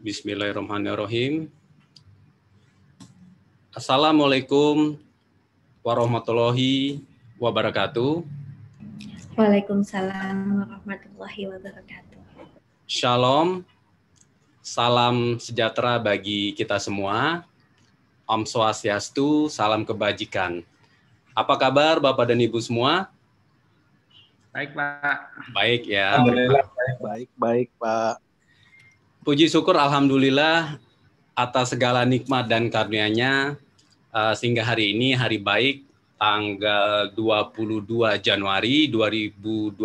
Bismillahirrahmanirrahim. Assalamualaikum warahmatullahi wabarakatuh. Waalaikumsalam warahmatullahi wabarakatuh. Shalom, salam sejahtera bagi kita semua. Om Swastiastu, salam kebajikan. Apa kabar Bapak dan Ibu semua? Baik, Pak. Baik ya. Alhamdulillah, baik, Pak. Puji syukur Alhamdulillah atas segala nikmat dan karunia-Nya sehingga hari ini hari baik tanggal 22 Januari 2021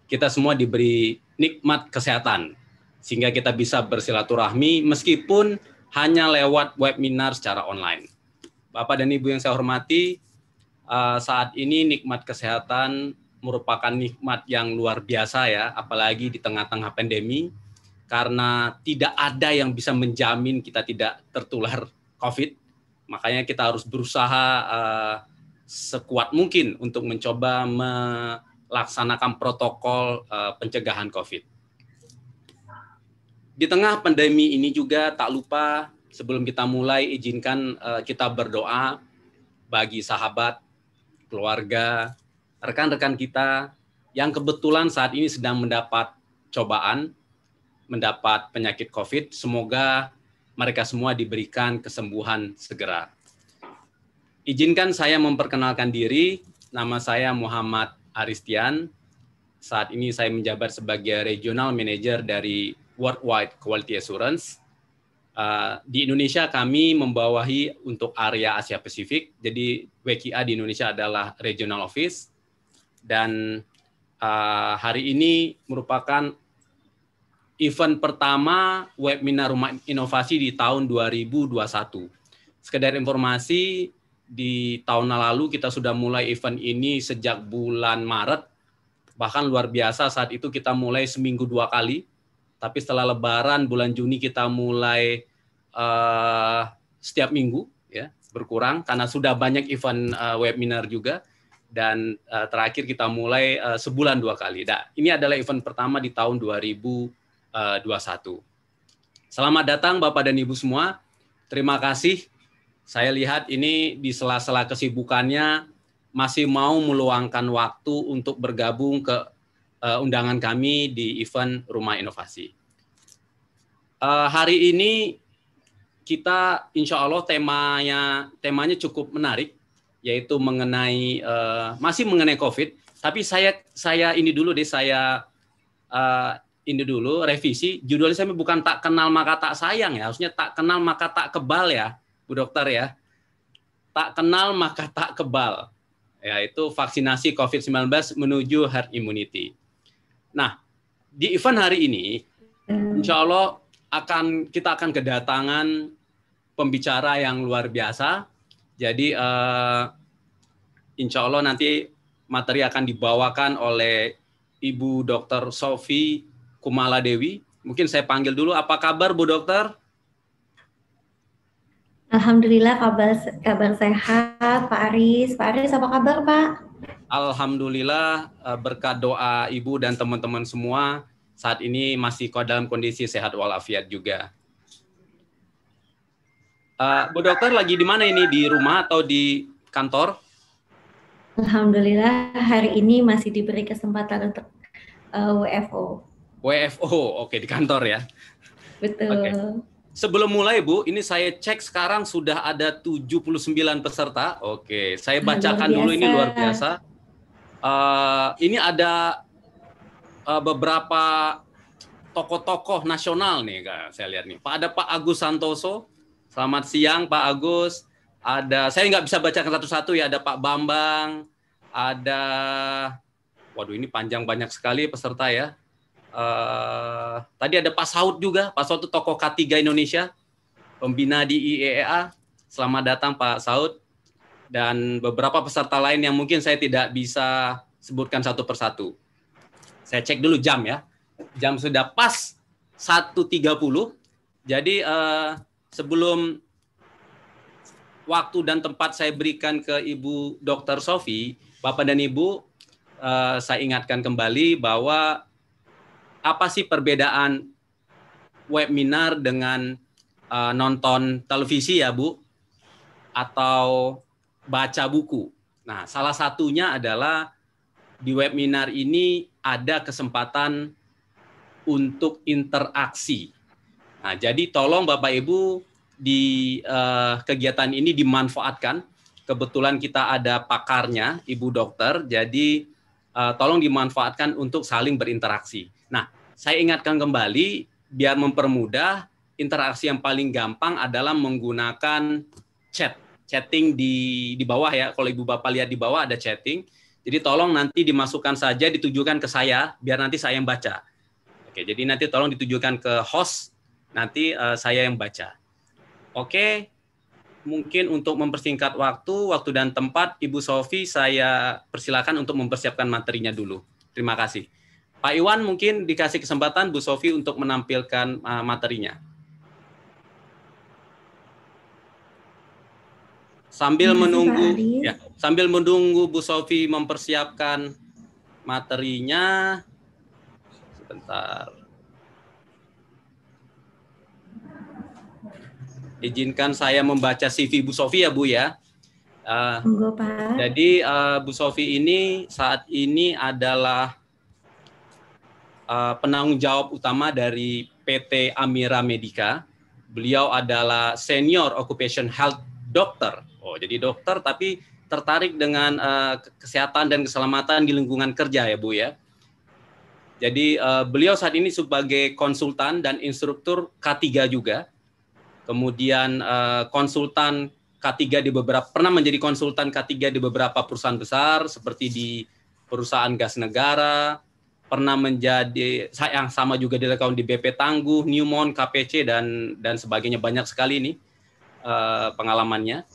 kita semua diberi nikmat kesehatan sehingga kita bisa bersilaturahmi meskipun hanya lewat webinar secara online. Bapak dan Ibu yang saya hormati, saat ini nikmat kesehatan merupakan nikmat yang luar biasa ya, apalagi di tengah-tengah pandemi. Karena tidak ada yang bisa menjamin kita tidak tertular COVID, makanya kita harus berusaha sekuat mungkin untuk mencoba melaksanakan protokol pencegahan COVID. Di tengah pandemi ini juga tak lupa sebelum kita mulai izinkan kita berdoa bagi sahabat, keluarga, rekan-rekan kita yang kebetulan saat ini sedang mendapat cobaan, mendapat penyakit COVID, semoga mereka semua diberikan kesembuhan segera. Izinkan saya memperkenalkan diri, nama saya Muhammad Aristian. Saat ini saya menjabat sebagai Regional Manager dari Worldwide Quality Assurance. Di Indonesia kami membawahi untuk area Asia Pasifik, jadi WQA di Indonesia adalah Regional Office, dan hari ini merupakan event pertama webinar Rumah Inovasi di tahun 2021. Sekedar informasi, di tahun lalu kita sudah mulai event ini sejak bulan Maret. Bahkan luar biasa saat itu kita mulai seminggu 2 kali. Tapi setelah Lebaran bulan Juni kita mulai setiap minggu, ya, berkurang karena sudah banyak event webinar juga. Dan terakhir kita mulai sebulan 2 kali. Nah, ini adalah event pertama di tahun 2021. Selamat datang Bapak dan Ibu semua. Terima kasih. Saya lihat ini di sela-sela kesibukannya masih mau meluangkan waktu untuk bergabung ke undangan kami di event Rumah Inovasi. Hari ini kita insya Allah temanya cukup menarik, yaitu mengenai masih mengenai COVID. Tapi saya ini dulu deh, ini dulu revisi, judulnya saya bukan tak kenal maka tak sayang ya, harusnya tak kenal maka tak kebal ya, Bu Dokter ya. Tak kenal maka tak kebal, yaitu vaksinasi COVID-19 menuju herd immunity. Nah, di event hari ini, insya Allah kita akan kedatangan pembicara yang luar biasa. Jadi, insya Allah nanti materi akan dibawakan oleh Ibu Dr. Sofi Kumala Dewi. Mungkin saya panggil dulu. Apa kabar Bu Dokter? Alhamdulillah kabar sehat Pak Aris. Pak Aris apa kabar Pak? Alhamdulillah berkat doa Ibu dan teman-teman semua saat ini masih dalam kondisi sehat walafiat juga. Bu Dokter lagi di mana ini? Di rumah atau di kantor? Alhamdulillah hari ini masih diberi kesempatan untuk WFO. WFO, oke, di kantor ya. Betul. Oke. Sebelum mulai Bu, ini saya cek sekarang sudah ada 79 peserta. Oke, saya bacakan dulu, ini luar biasa. Ini ada beberapa tokoh-tokoh nasional nih, saya lihat nih. Ada Pak Agus Santoso. Selamat siang Pak Agus. Saya nggak bisa bacakan satu-satu ya. Ada Pak Bambang. Ada, waduh ini panjang banyak sekali peserta ya. Tadi ada Pak Saud juga. Pak Saud itu tokoh K3 Indonesia, pembina di IEEA. Selamat datang Pak Saud. Dan beberapa peserta lain yang mungkin saya tidak bisa sebutkan satu persatu. Saya cek dulu jam ya. Jam sudah pas 1.30. Jadi sebelum waktu dan tempat saya berikan ke Ibu Dr. Sofi, Bapak dan Ibu, saya ingatkan kembali bahwa apa sih perbedaan webinar dengan nonton televisi ya Bu, atau baca buku. Nah, salah satunya adalah di webinar ini ada kesempatan untuk interaksi. Nah, jadi tolong Bapak Ibu di kegiatan ini dimanfaatkan. Kebetulan kita ada pakarnya, Ibu Dokter, jadi tolong dimanfaatkan untuk saling berinteraksi. Nah, saya ingatkan kembali, biar mempermudah, interaksi yang paling gampang adalah menggunakan chatting di bawah ya. Kalau Ibu Bapak lihat di bawah ada chatting. Jadi tolong nanti dimasukkan saja, ditujukan ke saya, biar nanti saya yang baca. Oke, jadi nanti tolong ditujukan ke host, nanti saya yang baca. Oke, mungkin untuk mempersingkat waktu dan tempat, Ibu Sofi saya persilakan untuk mempersiapkan materinya dulu. Terima kasih. Pak Iwan mungkin dikasih kesempatan Bu Sofi untuk menampilkan materinya. Sambil menunggu Bu Sofi mempersiapkan materinya, sebentar. Izinkan saya membaca CV Bu Sofi ya Bu ya. Jadi Bu Sofi ini saat ini adalah penanggung jawab utama dari PT Amira Medica. Beliau adalah Senior Occupation Health Doctor. Oh, jadi dokter tapi tertarik dengan kesehatan dan keselamatan di lingkungan kerja ya Bu ya. Jadi beliau saat ini sebagai konsultan dan instruktur K3 juga. Kemudian konsultan K3 pernah menjadi konsultan K3 di beberapa perusahaan besar seperti di perusahaan gas negara, pernah menjadi yang sama juga dilakukan di BP Tangguh, Newmont, KPC dan sebagainya, banyak sekali ini pengalamannya.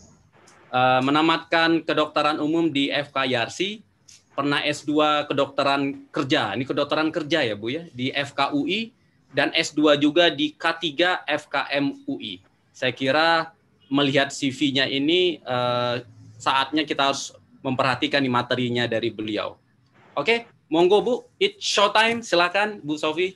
Menamatkan kedokteran umum di FK Yarsi, pernah S2 kedokteran kerja, ini kedokteran kerja ya Bu ya, di FK UI, dan S2 juga di K3 FKM UI. Saya kira melihat CV-nya ini saatnya kita harus memperhatikan materinya dari beliau. Oke, monggo Bu, it's showtime, silakan Bu Sofi.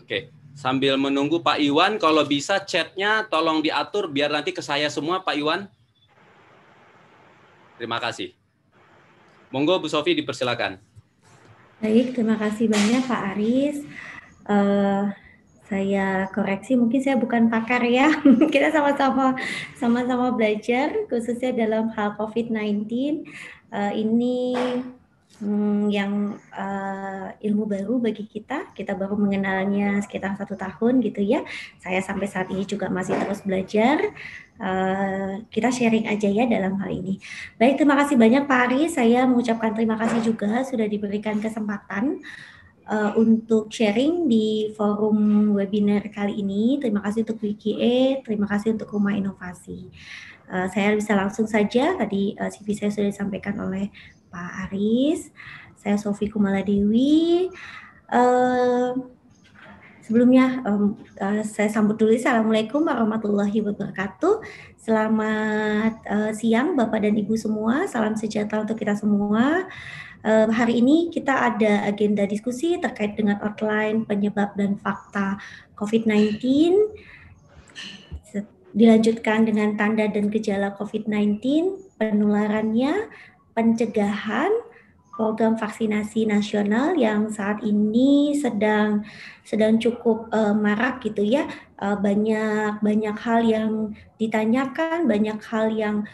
Oke, sambil menunggu Pak Iwan, kalau bisa chatnya tolong diatur biar nanti ke saya semua Pak Iwan. Terima kasih. Monggo Bu Sofi dipersilakan. Baik, terima kasih banyak Pak Aris. Saya koreksi, mungkin saya bukan pakar ya. Kita sama-sama belajar, khususnya dalam hal COVID-19. Ini yang ilmu baru bagi kita baru mengenalnya sekitar 1 tahun gitu ya. Saya sampai saat ini juga masih terus belajar. Kita sharing aja ya dalam hal ini. Baik, terima kasih banyak Pak Ari. Saya mengucapkan terima kasih juga sudah diberikan kesempatan untuk sharing di forum webinar kali ini. Terima kasih untuk WikiE, terima kasih untuk Rumah Inovasi. Saya bisa langsung saja, tadi CV saya sudah disampaikan oleh Pak Aris. Saya Sofi Kumaladewi. Sebelumnya saya sambut dulu. Assalamualaikum warahmatullahi wabarakatuh. Selamat siang Bapak dan Ibu semua. Salam sejahtera untuk kita semua. Hari ini kita ada agenda diskusi terkait dengan outline penyebab dan fakta COVID-19. Dilanjutkan dengan tanda dan gejala COVID-19, penularannya, pencegahan, program vaksinasi nasional yang saat ini sedang cukup marak gitu ya. Banyak hal yang ditanyakan, banyak hal yang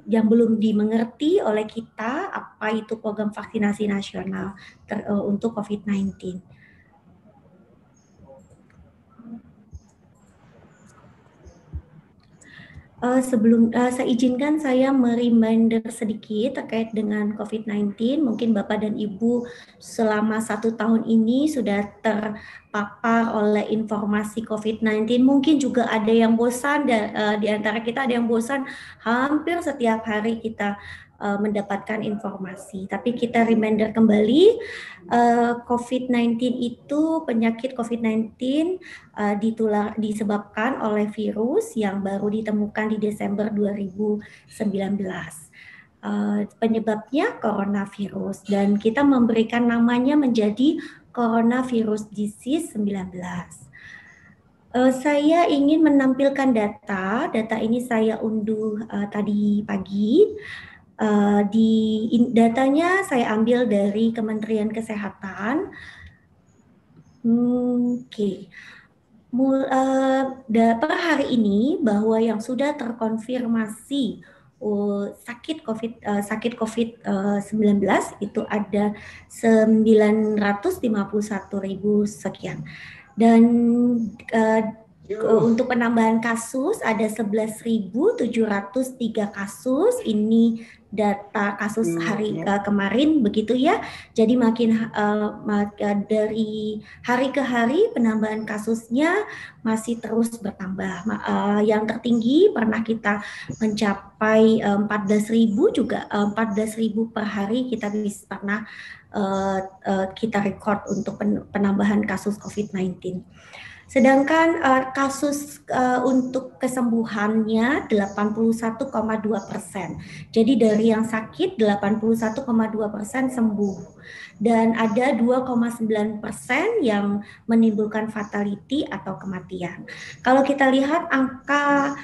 belum dimengerti oleh kita, apa itu program vaksinasi nasional untuk COVID-19. Saya izinkan saya mereminder sedikit terkait dengan COVID-19. Mungkin Bapak dan Ibu selama 1 tahun ini sudah terpapar oleh informasi COVID-19. Mungkin juga ada yang bosan, di antara kita ada yang bosan, hampir setiap hari kita mendapatkan informasi. Tapi kita reminder kembali, COVID-19 itu, penyakit COVID-19 disebabkan oleh virus yang baru ditemukan di Desember 2019. Penyebabnya coronavirus, dan kita memberikan namanya menjadi coronavirus disease 19. Saya ingin menampilkan data ini saya unduh tadi pagi. Datanya saya ambil dari Kementerian Kesehatan. Oke. Per hari ini bahwa yang sudah terkonfirmasi sakit COVID-19 itu ada 951.000 sekian. Dan untuk penambahan kasus ada 11.703 kasus. Ini data kasus hari kemarin, begitu ya. Jadi makin dari hari ke hari penambahan kasusnya masih terus bertambah. Yang tertinggi pernah kita mencapai 14.000 juga, 14.000 per hari kita pernah kita record untuk penambahan kasus COVID-19. Sedangkan kasus untuk kesembuhannya 81,2%. Jadi dari yang sakit 81,2% sembuh. Dan ada 2,9% yang menimbulkan fatality atau kematian. Kalau kita lihat angka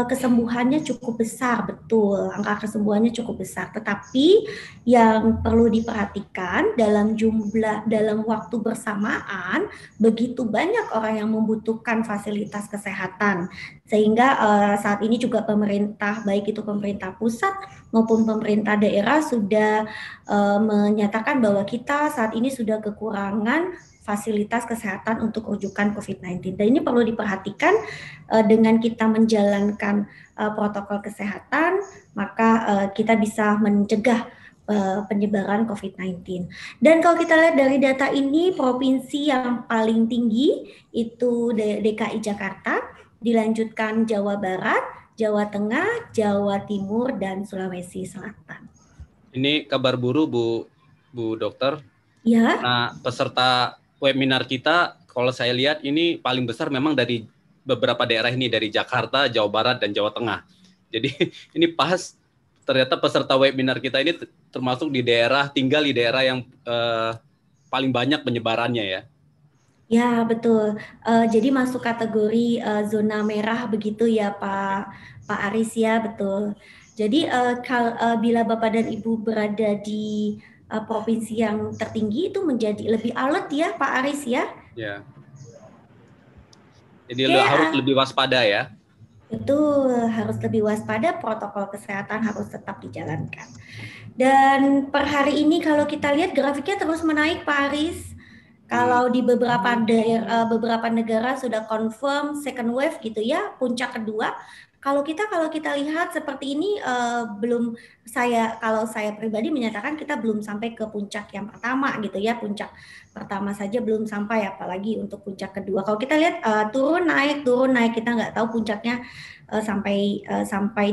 kesembuhannya cukup besar, betul, angka kesembuhannya cukup besar. Tetapi yang perlu diperhatikan dalam waktu bersamaan begitu banyak orang yang membutuhkan fasilitas kesehatan, sehingga saat ini juga pemerintah, baik itu pemerintah pusat maupun pemerintah daerah sudah menyatakan bahwa kita saat ini sudah kekurangan fasilitas kesehatan untuk rujukan COVID-19. Dan ini perlu diperhatikan dengan kita menjalankan protokol kesehatan, maka kita bisa mencegah penyebaran COVID-19. Dan kalau kita lihat dari data ini, provinsi yang paling tinggi itu DKI Jakarta, dilanjutkan Jawa Barat, Jawa Tengah, Jawa Timur, dan Sulawesi Selatan. Ini kabar buruk, Bu Dokter. Ya. Nah, peserta webinar kita, kalau saya lihat ini paling besar memang dari beberapa daerah ini, dari Jakarta, Jawa Barat, dan Jawa Tengah. Jadi ini pas ternyata peserta webinar kita ini termasuk tinggal di daerah yang paling banyak penyebarannya ya. Ya, betul. Jadi masuk kategori zona merah begitu ya Pak Aris ya, betul. Jadi bila Bapak dan Ibu berada di provinsi yang tertinggi itu menjadi lebih alert ya Pak Aris ya. Ya. Jadi harus lebih waspada ya. Betul, harus lebih waspada, protokol kesehatan harus tetap dijalankan. Dan per hari ini kalau kita lihat grafiknya terus menaik Pak Aris. Kalau di beberapa negara sudah confirm second wave gitu ya, puncak kedua. Kalau kita lihat seperti ini kalau saya pribadi menyatakan kita belum sampai ke puncak yang pertama gitu ya, puncak pertama saja belum sampai, apalagi untuk puncak kedua. Kalau kita lihat turun naik, kita nggak tahu puncaknya sampai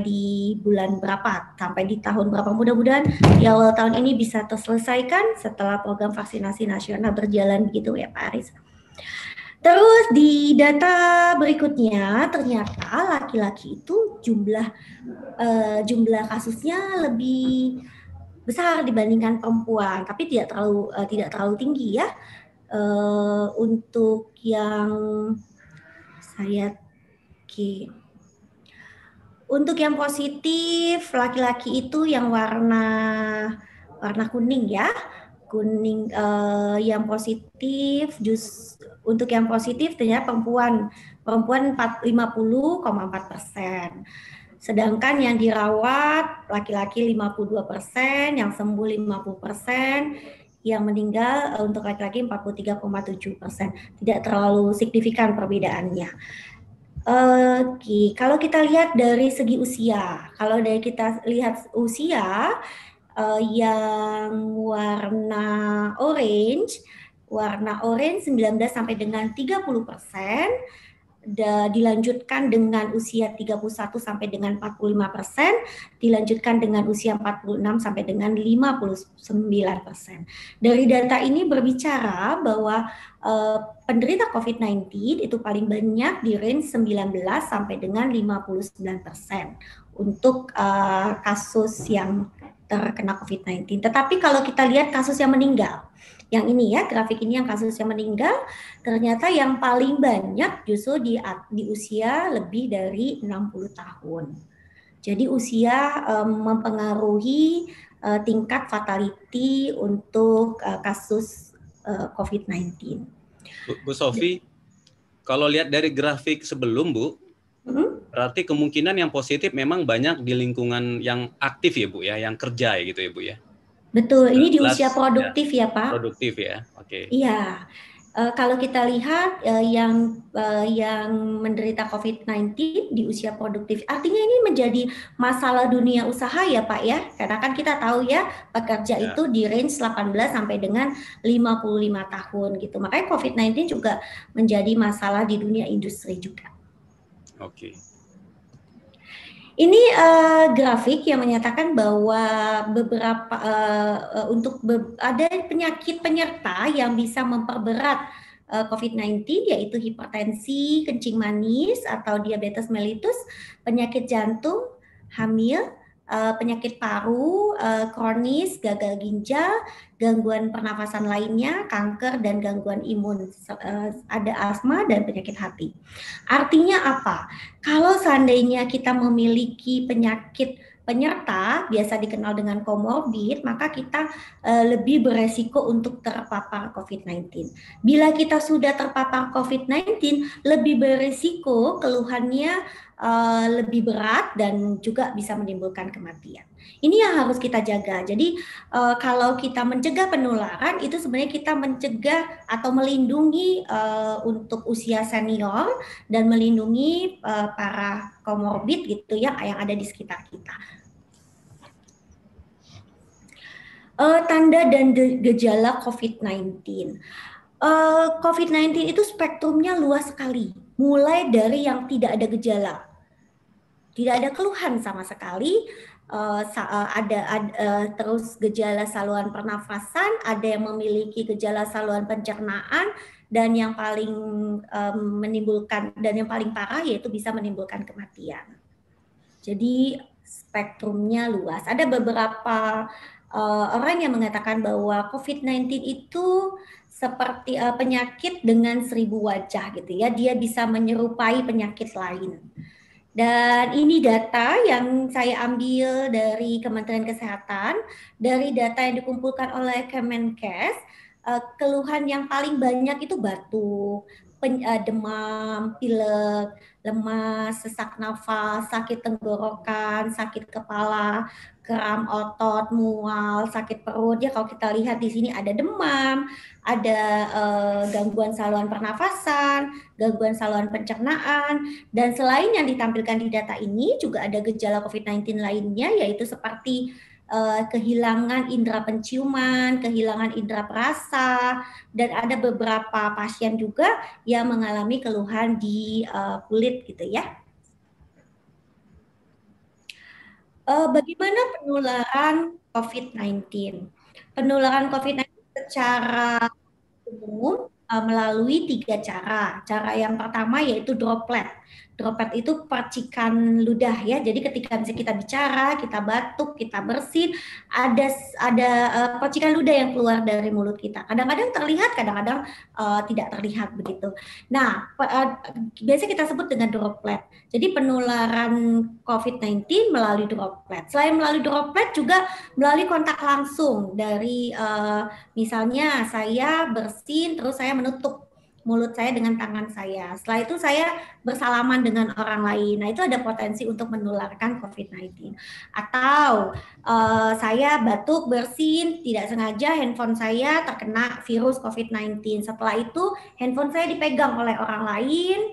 di bulan berapa, sampai di tahun berapa. Mudah-mudahan di awal tahun ini bisa terselesaikan setelah program vaksinasi nasional berjalan begitu ya Pak Aris. Terus di data berikutnya ternyata laki-laki itu jumlah kasusnya lebih besar dibandingkan perempuan, tapi tidak terlalu tinggi ya. Untuk yang untuk yang positif laki-laki itu yang warna kuning ya. Kuning yang positif untuk yang positif ternyata perempuan 50,4%. Sedangkan yang dirawat laki-laki 52%, yang sembuh 50%, yang meninggal untuk laki-laki 43,7%. Tidak terlalu signifikan perbedaannya. Oke, kalau kita lihat dari segi usia, kita lihat usia yang warna orange 19 sampai dengan 30%, dilanjutkan dengan usia 31 sampai dengan 45%, dilanjutkan dengan usia 46 sampai dengan 59%. Dari data ini berbicara bahwa penderita COVID-19 itu paling banyak di range 19 sampai dengan 59% untuk kasus yang terkena COVID-19. Tetapi kalau kita lihat kasus yang meninggal, yang ini ya, grafik ini yang kasus yang meninggal, ternyata yang paling banyak justru di usia lebih dari 60 tahun. Jadi usia mempengaruhi tingkat fatality untuk kasus COVID-19. Bu Sofi, kalau lihat dari grafik sebelum, Bu, berarti kemungkinan yang positif memang banyak di lingkungan yang aktif ya, Bu ya, yang kerja ya gitu ya, Bu ya. Betul, ini di usia produktif ya, Pak. Produktif ya, oke. Iya, kalau kita lihat yang menderita COVID-19 di usia produktif, artinya ini menjadi masalah dunia usaha ya Pak ya, karena kan kita tahu ya pekerja itu di range 18 sampai dengan 55 tahun gitu, makanya COVID-19 juga menjadi masalah di dunia industri juga. Oke. Ini grafik yang menyatakan bahwa beberapa ada penyakit penyerta yang bisa memperberat COVID-19, yaitu hipertensi, kencing manis atau diabetes mellitus, penyakit jantung, hamil, penyakit paru, kronis, gagal ginjal, gangguan pernafasan lainnya, kanker, dan gangguan imun, ada asma dan penyakit hati. Artinya apa? Kalau seandainya kita memiliki penyakit penyerta, biasa dikenal dengan komorbid, maka kita lebih beresiko untuk terpapar COVID-19. Bila kita sudah terpapar COVID-19, lebih beresiko keluhannya lebih berat dan juga bisa menimbulkan kematian. Ini yang harus kita jaga. Jadi kalau kita mencegah penularan, itu sebenarnya kita mencegah atau melindungi untuk usia senior dan melindungi para komorbid gitu ya yang ada di sekitar kita. Tanda dan gejala COVID-19. COVID-19 itu spektrumnya luas sekali, mulai dari yang tidak ada gejala, tidak ada keluhan sama sekali, terus gejala saluran pernafasan, ada yang memiliki gejala saluran pencernaan, dan yang paling menimbulkan dan yang paling parah yaitu bisa menimbulkan kematian. Jadi spektrumnya luas. Ada beberapa orang yang mengatakan bahwa COVID-19 itu seperti penyakit dengan 1000 wajah gitu ya. Dia bisa menyerupai penyakit lain. Dan ini data yang saya ambil dari Kementerian Kesehatan, dari data yang dikumpulkan oleh Kemenkes, keluhan yang paling banyak itu batuk, demam, pilek, lemas, sesak nafas, sakit tenggorokan, sakit kepala, kram otot, mual, sakit perut. Ya kalau kita lihat di sini ada demam, ada gangguan saluran pernafasan, gangguan saluran pencernaan, dan selain yang ditampilkan di data ini juga ada gejala COVID-19 lainnya, yaitu seperti kehilangan indera penciuman, kehilangan indera perasa, dan ada beberapa pasien juga yang mengalami keluhan di kulit gitu ya. Bagaimana penularan COVID-19? Penularan COVID-19 secara umum melalui 3 cara. Cara yang pertama yaitu droplet. Droplet itu percikan ludah ya. Jadi ketika kita bicara, kita batuk, kita bersin, ada percikan ludah yang keluar dari mulut kita. Kadang-kadang terlihat, kadang-kadang tidak terlihat begitu. Nah, biasa kita sebut dengan droplet. Jadi penularan COVID-19 melalui droplet. Selain melalui droplet juga melalui kontak langsung dari misalnya saya bersin terus saya menutup mulut saya dengan tangan saya. Setelah itu saya bersalaman dengan orang lain. Nah, itu ada potensi untuk menularkan COVID-19. Atau saya batuk, bersin, tidak sengaja handphone saya terkena virus COVID-19. Setelah itu handphone saya dipegang oleh orang lain.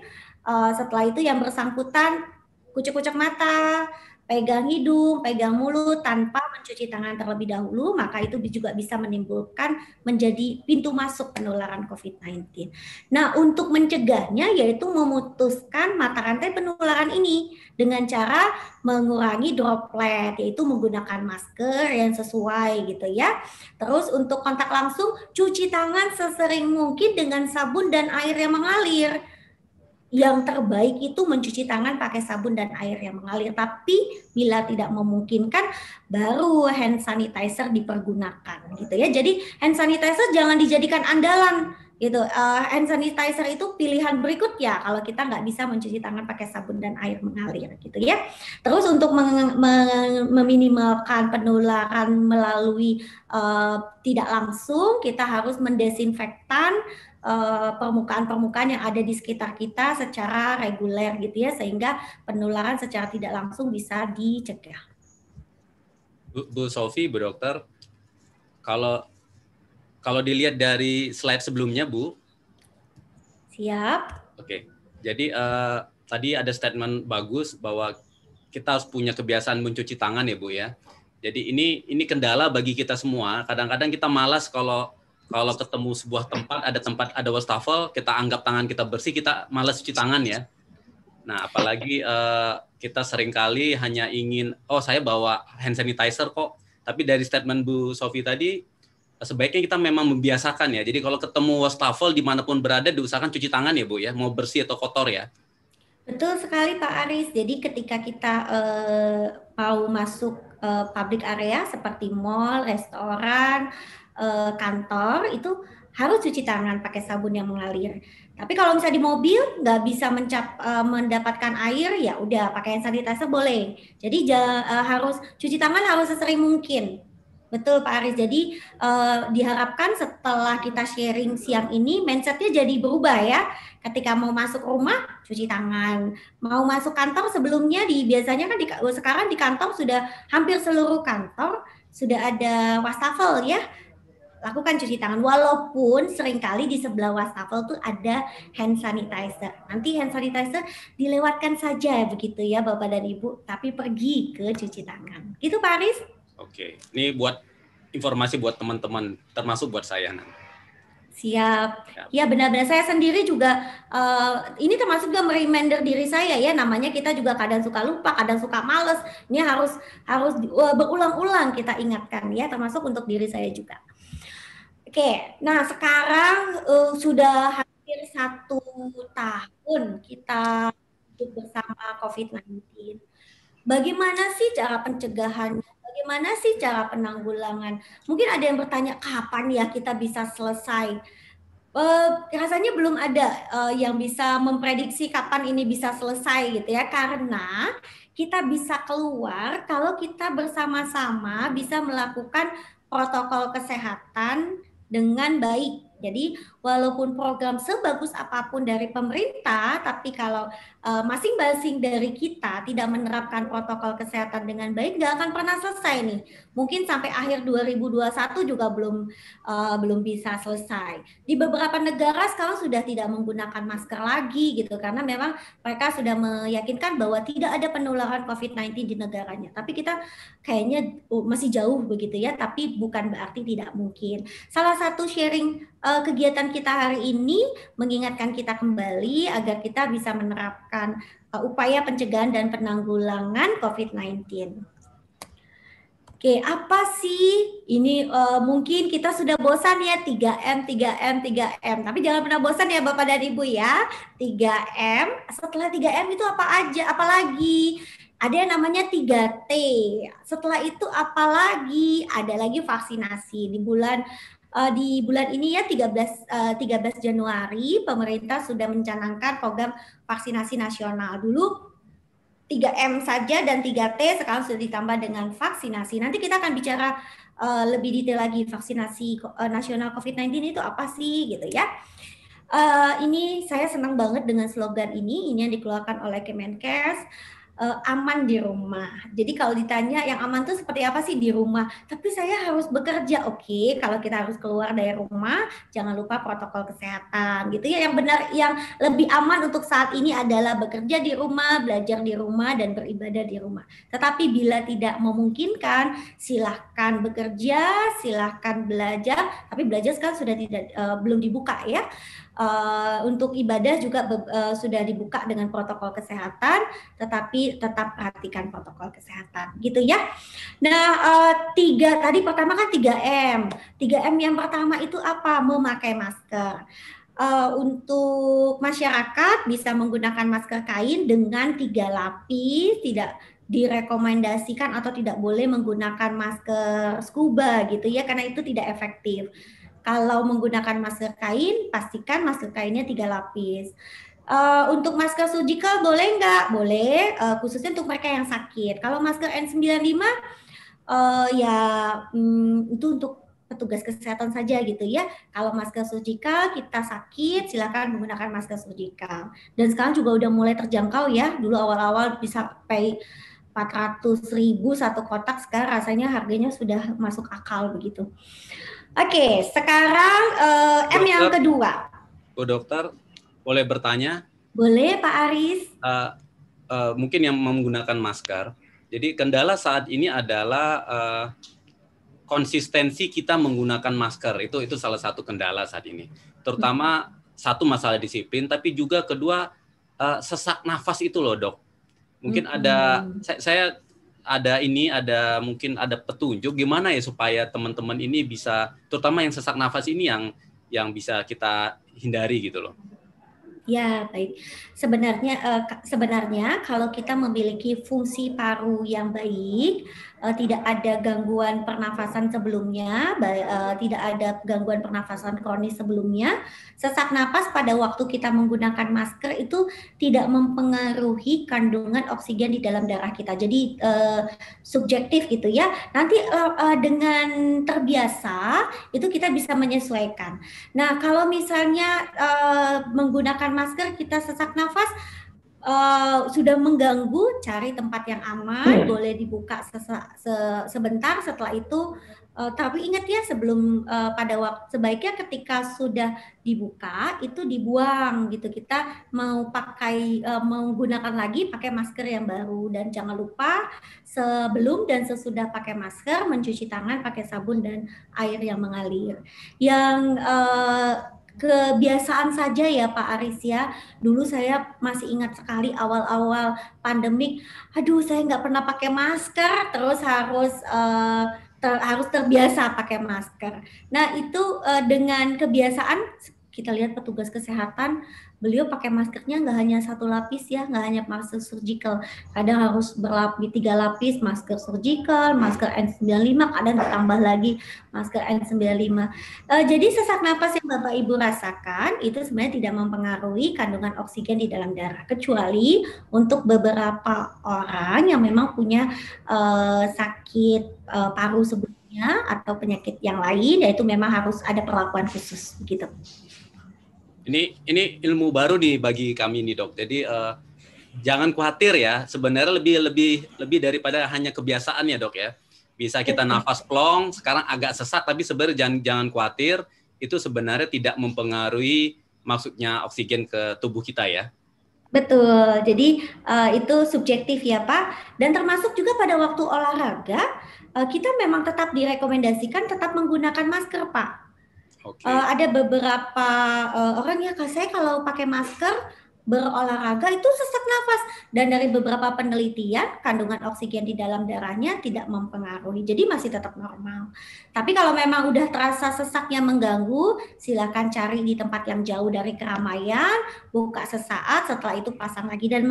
Setelah itu yang bersangkutan kucek-kucek mata, pegang hidung, pegang mulut tanpa mencuci tangan terlebih dahulu, maka itu juga bisa menimbulkan menjadi pintu masuk penularan COVID-19. Nah, untuk mencegahnya yaitu memutuskan mata rantai penularan ini dengan cara mengurangi droplet, yaitu menggunakan masker yang sesuai gitu ya. Terus untuk kontak langsung, cuci tangan sesering mungkin dengan sabun dan air yang mengalir. Yang terbaik itu mencuci tangan pakai sabun dan air yang mengalir. Tapi bila tidak memungkinkan, baru hand sanitizer dipergunakan gitu ya. Jadi hand sanitizer jangan dijadikan andalan gitu. Hand sanitizer itu pilihan berikut ya kalau kita nggak bisa mencuci tangan pakai sabun dan air mengalir gitu ya. Terus untuk meminimalkan penularan melalui tidak langsung, kita harus mendesinfektan permukaan-permukaan yang ada di sekitar kita secara reguler gitu ya, sehingga penularan secara tidak langsung bisa dicegah. Bu Sofi, Bu Dokter, kalau dilihat dari slide sebelumnya, Bu. Siap. Oke, jadi tadi ada statement bagus bahwa kita harus punya kebiasaan mencuci tangan ya, Bu ya. Jadi ini kendala bagi kita semua. Kadang-kadang kita malas kalau ketemu sebuah tempat ada wastafel, kita anggap tangan kita bersih, kita malas cuci tangan ya. Nah, apalagi kita seringkali hanya ingin, saya bawa hand sanitizer kok. Tapi dari statement Bu Sofi tadi, sebaiknya kita memang membiasakan ya. Jadi kalau ketemu wastafel dimanapun berada, diusahakan cuci tangan ya Bu ya, mau bersih atau kotor ya. Betul sekali Pak Aris. Jadi ketika kita mau masuk public area seperti mall, restoran, kantor, itu harus cuci tangan pakai sabun yang mengalir. Tapi kalau misalnya di mobil nggak bisa mendapatkan air, ya udah pakai hand sanitizer boleh. Jadi harus cuci tangan harus sesering mungkin. Betul Pak Aris. Jadi diharapkan setelah kita sharing siang ini mindsetnya jadi berubah ya. Ketika mau masuk rumah cuci tangan, mau masuk kantor sebelumnya biasanya kan sekarang di kantor sudah hampir seluruh kantor sudah ada wastafel ya. Lakukan cuci tangan walaupun seringkali di sebelah wastafel tuh ada hand sanitizer. Nanti hand sanitizer dilewatkan saja begitu ya Bapak dan Ibu, tapi pergi ke cuci tangan. Gitu Pak Aris? Oke, ini buat informasi buat teman-teman, termasuk buat saya nanti. Siap. Ya benar-benar saya sendiri juga ini termasuk juga reminder diri saya ya, namanya kita juga kadang suka lupa, kadang suka males. Ini harus berulang-ulang kita ingatkan ya, termasuk untuk diri saya juga. Oke, nah sekarang sudah hampir 1 tahun kita hidup bersama COVID-19. Bagaimana sih cara pencegahannya? Bagaimana sih cara penanggulangan? Mungkin ada yang bertanya kapan ya kita bisa selesai? Rasanya belum ada yang bisa memprediksi kapan ini bisa selesai gitu ya, karena kita bisa keluar kalau kita bersama-sama bisa melakukan protokol kesehatan dengan baik. Jadi walaupun program sebagus apapun dari pemerintah, tapi kalau masing-masing dari kita tidak menerapkan protokol kesehatan dengan baik, nggak akan pernah selesai nih. Mungkin sampai akhir 2021 juga belum bisa selesai. Di beberapa negara sekarang sudah tidak menggunakan masker lagi gitu, karena memang mereka sudah meyakinkan bahwa tidak ada penularan COVID-19 di negaranya. Tapi kita kayaknya masih jauh begitu ya, tapi bukan berarti tidak mungkin. Salah satu sharing kegiatan kita hari ini mengingatkan kita kembali agar kita bisa menerapkan upaya pencegahan dan penanggulangan COVID-19. Oke, apa sih ini? Mungkin kita sudah bosan ya 3M. Tapi jangan pernah bosan ya Bapak dan Ibu ya. 3M, setelah 3M itu apa aja? Apalagi? Ada yang namanya 3T. Setelah itu apalagi? Ada lagi vaksinasi. Di bulan ini ya 13 Januari pemerintah sudah mencanangkan program vaksinasi nasional. Dulu 3M saja dan 3T, sekarang sudah ditambah dengan vaksinasi. Nanti kita akan bicara lebih detail lagi vaksinasi nasional COVID-19 itu apa sih gitu ya. Ini saya senang banget dengan slogan ini yang dikeluarkan oleh Kemenkes. aman di rumah. Jadi kalau ditanya yang aman tuh seperti apa sih di rumah? Tapi saya harus bekerja. Oke, kalau kita harus keluar dari rumah, jangan lupa protokol kesehatan gitu ya. Yang benar, yang lebih aman untuk saat ini adalah bekerja di rumah, belajar di rumah, dan beribadah di rumah. Tetapi bila tidak memungkinkan, silahkan bekerja, silahkan belajar. Tapi belajar sekarang sudah belum dibuka ya. Untuk ibadah juga sudah dibuka dengan protokol kesehatan, tetapi tetap perhatikan protokol kesehatan gitu ya. Nah, tadi pertama kan 3M. 3M yang pertama itu apa? Memakai masker. Untuk masyarakat bisa menggunakan masker kain dengan 3 lapis, tidak direkomendasikan atau tidak boleh menggunakan masker scuba gitu ya, karena itu tidak efektif. Kalau menggunakan masker kain, pastikan masker kainnya 3 lapis. Untuk masker surgical boleh nggak? Boleh, khususnya untuk mereka yang sakit. Kalau masker N95 itu untuk petugas kesehatan saja gitu ya. Kalau masker surgical kita sakit, silakan menggunakan masker surgical. Dan sekarang juga udah mulai terjangkau ya. Dulu awal-awal bisa sampai 400.000 satu kotak, sekarang rasanya harganya sudah masuk akal begitu. Oke, sekarang M yang kedua. Bu Dokter, boleh bertanya? Boleh, Pak Aris. Mungkin yang menggunakan masker. Jadi kendala saat ini adalah konsistensi kita menggunakan masker. Itu salah satu kendala saat ini. Terutama satu masalah disiplin, tapi juga kedua sesak nafas itu loh, Dok. Mungkin mungkin ada petunjuk gimana ya supaya teman-teman ini bisa, terutama yang sesak nafas ini yang bisa kita hindari gitu loh. Ya, baik. Sebenarnya kalau kita memiliki fungsi paru yang baik, tidak ada gangguan pernafasan sebelumnya, tidak ada gangguan pernafasan kronis sebelumnya, sesak napas pada waktu kita menggunakan masker itu tidak mempengaruhi kandungan oksigen di dalam darah kita. Jadi subjektif gitu ya. Nanti dengan terbiasa itu kita bisa menyesuaikan. Nah, kalau misalnya menggunakan masker kita sesak nafas sudah mengganggu, cari tempat yang aman, boleh dibuka sebentar. Setelah itu tapi ingat ya, sebelum pada waktu sebaiknya ketika sudah dibuka itu dibuang gitu. Kita mau menggunakan lagi, pakai masker yang baru. Dan jangan lupa sebelum dan sesudah pakai masker mencuci tangan pakai sabun dan air yang mengalir. Yang kebiasaan saja ya Pak Aris ya. Dulu saya masih ingat sekali awal-awal pandemik, aduh saya nggak pernah pakai masker, terus harus terbiasa pakai masker. Nah itu dengan kebiasaan, kita lihat petugas kesehatan, beliau pakai maskernya nggak hanya 1 lapis ya, nggak hanya masker surgical, kadang harus 3 lapis masker surgical, masker N95, kadang ditambah lagi masker N95. Jadi sesak napas yang Bapak Ibu rasakan itu sebenarnya tidak mempengaruhi kandungan oksigen di dalam darah, kecuali untuk beberapa orang yang memang punya sakit paru sebelumnya atau penyakit yang lain, yaitu memang harus ada perlakuan khusus begitu. Ini ilmu baru nih bagi kami nih Dok. Jadi jangan khawatir ya. Sebenarnya lebih daripada hanya kebiasaan ya Dok ya. Bisa kita nafas plong, sekarang agak sesak, tapi sebenarnya jangan khawatir. Itu sebenarnya tidak mempengaruhi maksudnya oksigen ke tubuh kita ya. Betul. Jadi itu subjektif ya Pak. Dan termasuk juga pada waktu olahraga kita memang tetap direkomendasikan tetap menggunakan masker Pak. Okay. Ada beberapa orang ya, saya kalau pakai masker berolahraga itu sesak nafas, dan dari beberapa penelitian kandungan oksigen di dalam darahnya tidak mempengaruhi, jadi masih tetap normal. Tapi kalau memang udah terasa sesaknya mengganggu, silakan cari di tempat yang jauh dari keramaian, buka sesaat, setelah itu pasang lagi. Dan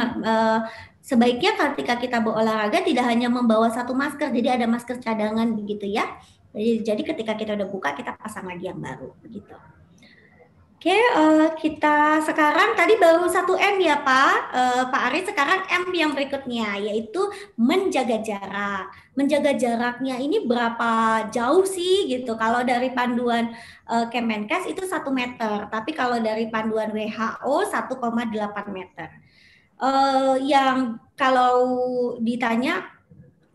sebaiknya ketika kita berolahraga tidak hanya membawa 1 masker, jadi ada masker cadangan begitu ya. Jadi ketika kita udah buka, kita pasang lagi yang baru begitu. Oke, kita sekarang tadi baru 1M ya Pak Aris. Sekarang M yang berikutnya yaitu menjaga jarak. Menjaga jaraknya ini berapa jauh sih gitu? Kalau dari panduan Kemenkes itu 1 meter, tapi kalau dari panduan WHO 1,8 meter. Yang kalau ditanya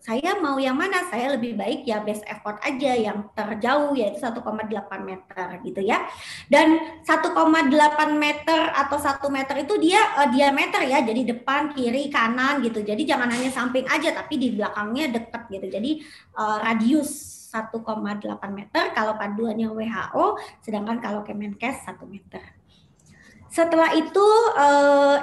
saya mau yang mana, saya lebih baik ya best effort aja yang terjauh yaitu 1,8 meter gitu ya. Dan 1,8 meter atau 1 meter itu dia diameter ya, jadi depan, kiri, kanan gitu. Jadi jangan hanya samping aja tapi di belakangnya dekat gitu. Jadi radius 1,8 meter kalau panduannya WHO, sedangkan kalau Kemenkes 1 meter. Setelah itu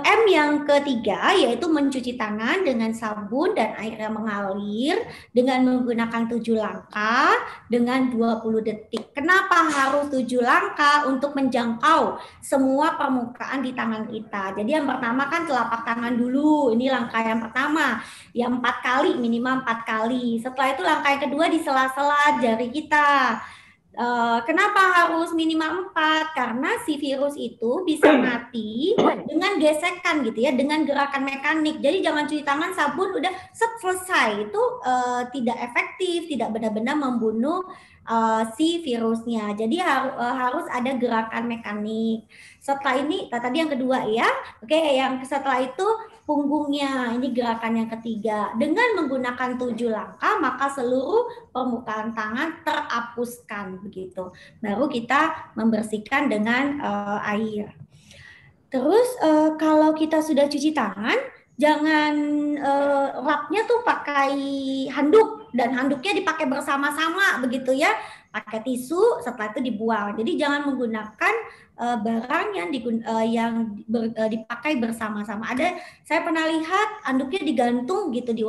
M yang ketiga yaitu mencuci tangan dengan sabun dan air yang mengalir dengan menggunakan 7 langkah dengan 20 detik. Kenapa harus 7 langkah? Untuk menjangkau semua permukaan di tangan kita. Jadi yang pertama kan telapak tangan dulu, ini langkah yang pertama. Yang 4 kali, minimal 4 kali. Setelah itu langkah yang kedua di sela-sela jari kita. Kenapa harus minimal 4? Karena si virus itu bisa mati dengan gesekan gitu ya, dengan gerakan mekanik. Jadi jangan cuci tangan, sabun udah selesai. Itu tidak efektif, tidak benar-benar membunuh si virusnya. Jadi harus ada gerakan mekanik. Setelah ini, tadi yang kedua ya. Oke, yang setelah itu punggungnya, ini gerakan yang ketiga. Dengan menggunakan 7 langkah, maka seluruh permukaan tangan terhapuskan begitu. Baru kita membersihkan dengan air. Terus kalau kita sudah cuci tangan, jangan lapnya tuh pakai handuk dan handuknya dipakai bersama-sama begitu ya. Pakai tisu, setelah itu dibuang. Jadi jangan menggunakan barang yang dipakai bersama-sama. Saya pernah lihat handuknya digantung gitu di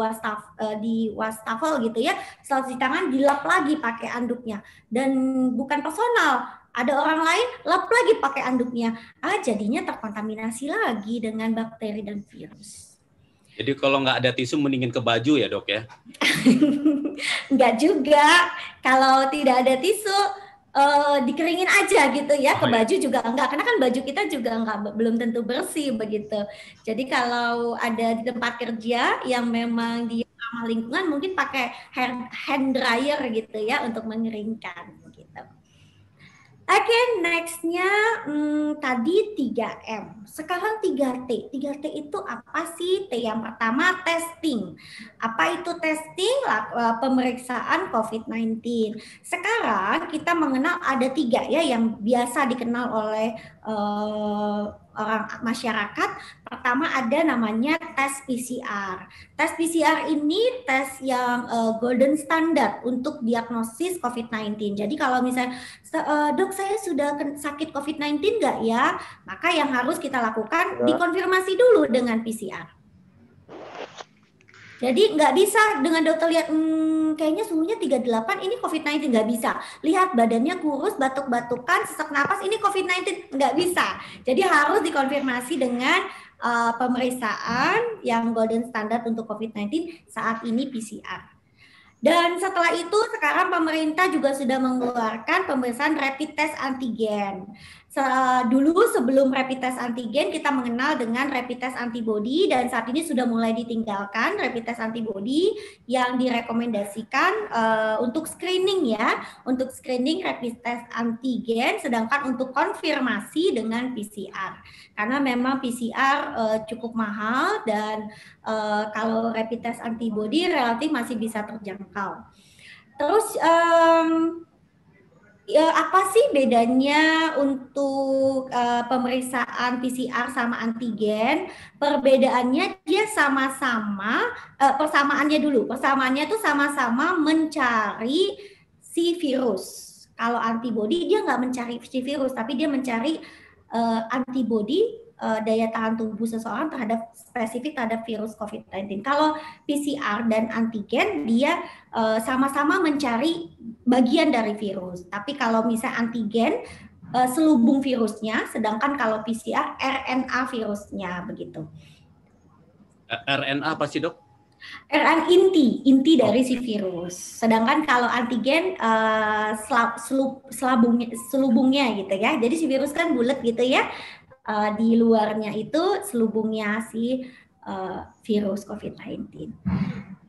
wastafel gitu ya. Setelah cuci tangan dilap lagi pakai handuknya dan bukan personal. Ada orang lain lap lagi pakai handuknya. Jadinya terkontaminasi lagi dengan bakteri dan virus. Jadi kalau nggak ada tisu mendingin ke baju ya dok ya? Enggak juga. Kalau tidak ada tisu dikeringin aja gitu ya. Ke baju juga enggak, karena kan baju kita juga belum tentu bersih begitu. Jadi kalau ada di tempat kerja yang memang di ramah lingkungan mungkin pakai hand dryer gitu ya untuk mengeringkan gitu. Oke, next-nya tadi 3M. Sekarang 3T. 3T itu apa sih? T yang pertama testing. Apa itu testing? Pemeriksaan COVID-19. Sekarang kita mengenal ada 3 ya yang biasa dikenal oleh orang masyarakat. Pertama ada namanya tes PCR. Tes PCR ini tes yang golden standard untuk diagnosis COVID-19. Jadi kalau misalnya dok saya sudah sakit COVID-19 nggak ya? Maka yang harus kita lakukan dikonfirmasi dulu dengan PCR. Jadi nggak bisa dengan dokter lihat kayaknya suhunya 38 ini COVID-19, nggak bisa. Lihat badannya kurus, batuk-batukan, sesak napas ini COVID-19, nggak bisa. Jadi harus dikonfirmasi dengan pemeriksaan yang golden standard untuk COVID-19 saat ini PCR. Dan setelah itu sekarang pemerintah juga sudah mengeluarkan pemeriksaan rapid test antigen. Dulu sebelum rapid test antigen kita mengenal dengan rapid test antibody dan saat ini sudah mulai ditinggalkan rapid test antibody yang direkomendasikan untuk screening ya, untuk screening rapid test antigen, sedangkan untuk konfirmasi dengan PCR. Karena memang PCR cukup mahal dan kalau rapid test antibody relatif masih bisa terjangkau. Terus apa sih bedanya untuk pemeriksaan PCR sama antigen? Perbedaannya dia sama-sama, persamaannya dulu. Persamaannya itu sama-sama mencari si virus. Kalau antibody dia nggak mencari si virus, tapi dia mencari antibody, daya tahan tubuh seseorang spesifik terhadap virus COVID-19. Kalau PCR dan antigen dia sama-sama mencari bagian dari virus. Tapi kalau misalnya antigen selubung virusnya, sedangkan kalau PCR RNA virusnya begitu. RNA apa sih dok? RNA inti dari si virus. Sedangkan kalau antigen selubungnya gitu ya. Jadi si virus kan bulat gitu ya. Di luarnya itu selubungnya si virus COVID-19.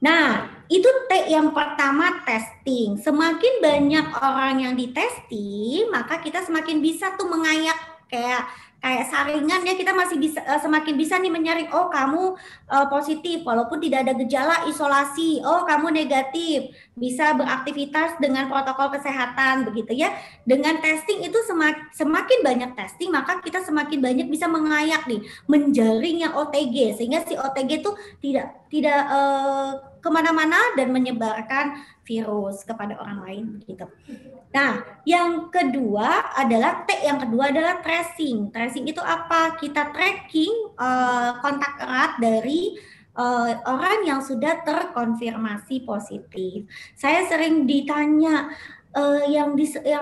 Nah, itu T yang pertama testing. Semakin banyak orang yang ditesting, maka kita semakin bisa tuh mengayak kayak kayak saringan ya, kita masih bisa semakin bisa nih menyaring, oh kamu positif walaupun tidak ada gejala, isolasi, oh kamu negatif, bisa beraktivitas dengan protokol kesehatan begitu ya. Dengan testing itu semakin banyak testing, maka kita semakin banyak bisa mengayak nih, menjaring yang OTG, sehingga si OTG itu tidak kemana-mana dan menyebarkan virus kepada orang lain begitu. Nah, yang kedua adalah tracing. Tracing itu apa? Kita tracking kontak erat dari orang yang sudah terkonfirmasi positif. Saya sering ditanya, yang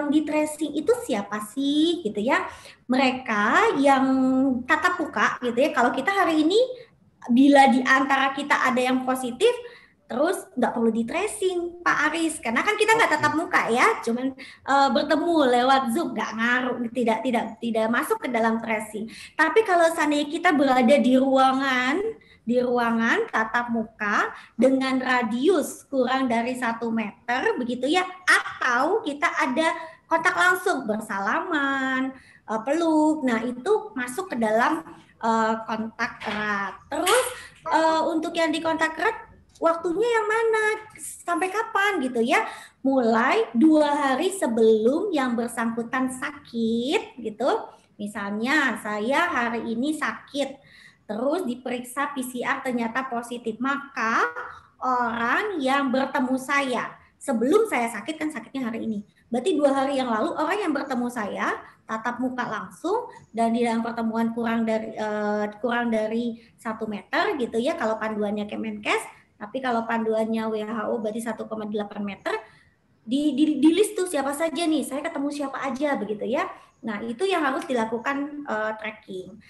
di tracing itu siapa sih gitu ya? Mereka yang tatap muka gitu ya. Kalau kita hari ini bila di antara kita ada yang positif, terus nggak perlu di tracing Pak Aris, karena kan kita nggak tatap muka ya, cuman bertemu lewat Zoom, nggak ngaruh, tidak masuk ke dalam tracing. Tapi kalau seandainya kita berada di ruangan tatap muka dengan radius kurang dari 1 meter begitu ya, atau kita ada kontak langsung, bersalaman, peluk, nah itu masuk ke dalam kontak erat. Terus untuk yang di kontak erat, waktunya yang mana, sampai kapan gitu ya, mulai 2 hari sebelum yang bersangkutan sakit gitu. Misalnya saya hari ini sakit, terus diperiksa PCR ternyata positif, maka orang yang bertemu saya sebelum saya sakit, kan sakitnya hari ini, berarti 2 hari yang lalu orang yang bertemu saya tatap muka langsung dan di dalam pertemuan kurang dari 1 meter gitu ya kalau panduannya Kemenkes. Tapi kalau panduannya WHO berarti 1,8 meter, di list tuh siapa saja nih, saya ketemu siapa aja begitu ya. Nah itu yang harus dilakukan tracking.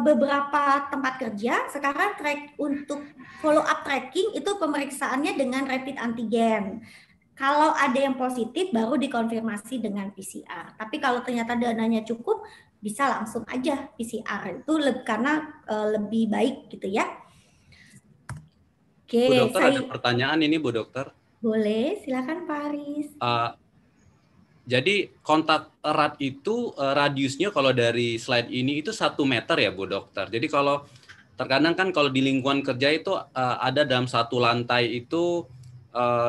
Beberapa tempat kerja sekarang untuk follow up tracking itu pemeriksaannya dengan rapid antigen. Kalau ada yang positif baru dikonfirmasi dengan PCR. Tapi kalau ternyata dananya cukup, bisa langsung aja PCR itu karena lebih baik gitu ya. Oke, Bu Dokter, ada pertanyaan ini Bu Dokter. Boleh, silakan Pak Aris. Jadi kontak erat itu radiusnya kalau dari slide ini itu 1 meter ya Bu Dokter. Jadi kalau terkadang kan kalau di lingkungan kerja itu ada dalam satu lantai itu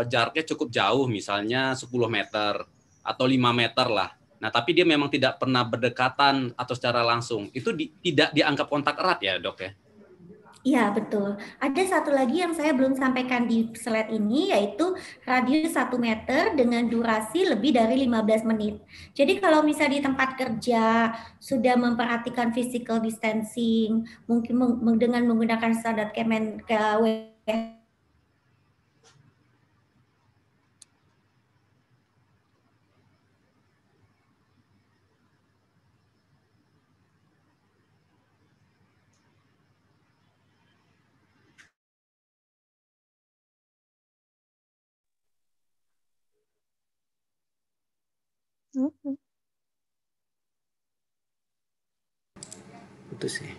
jaraknya cukup jauh, misalnya 10 meter atau 5 meter lah. Nah tapi dia memang tidak pernah berdekatan atau secara langsung. Itu tidak dianggap kontak erat ya Dok ya? Iya, betul. Ada satu lagi yang saya belum sampaikan di slide ini, yaitu radius 1 meter dengan durasi lebih dari 15 menit. Jadi kalau misalnya di tempat kerja sudah memperhatikan physical distancing, mungkin dengan menggunakan standar Kemenkes. Itu sih.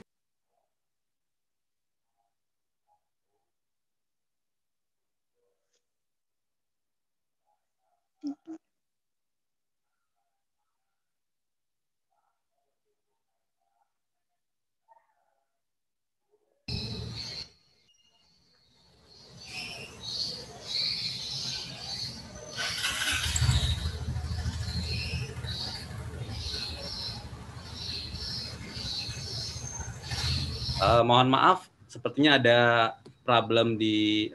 Mohon maaf, sepertinya ada problem di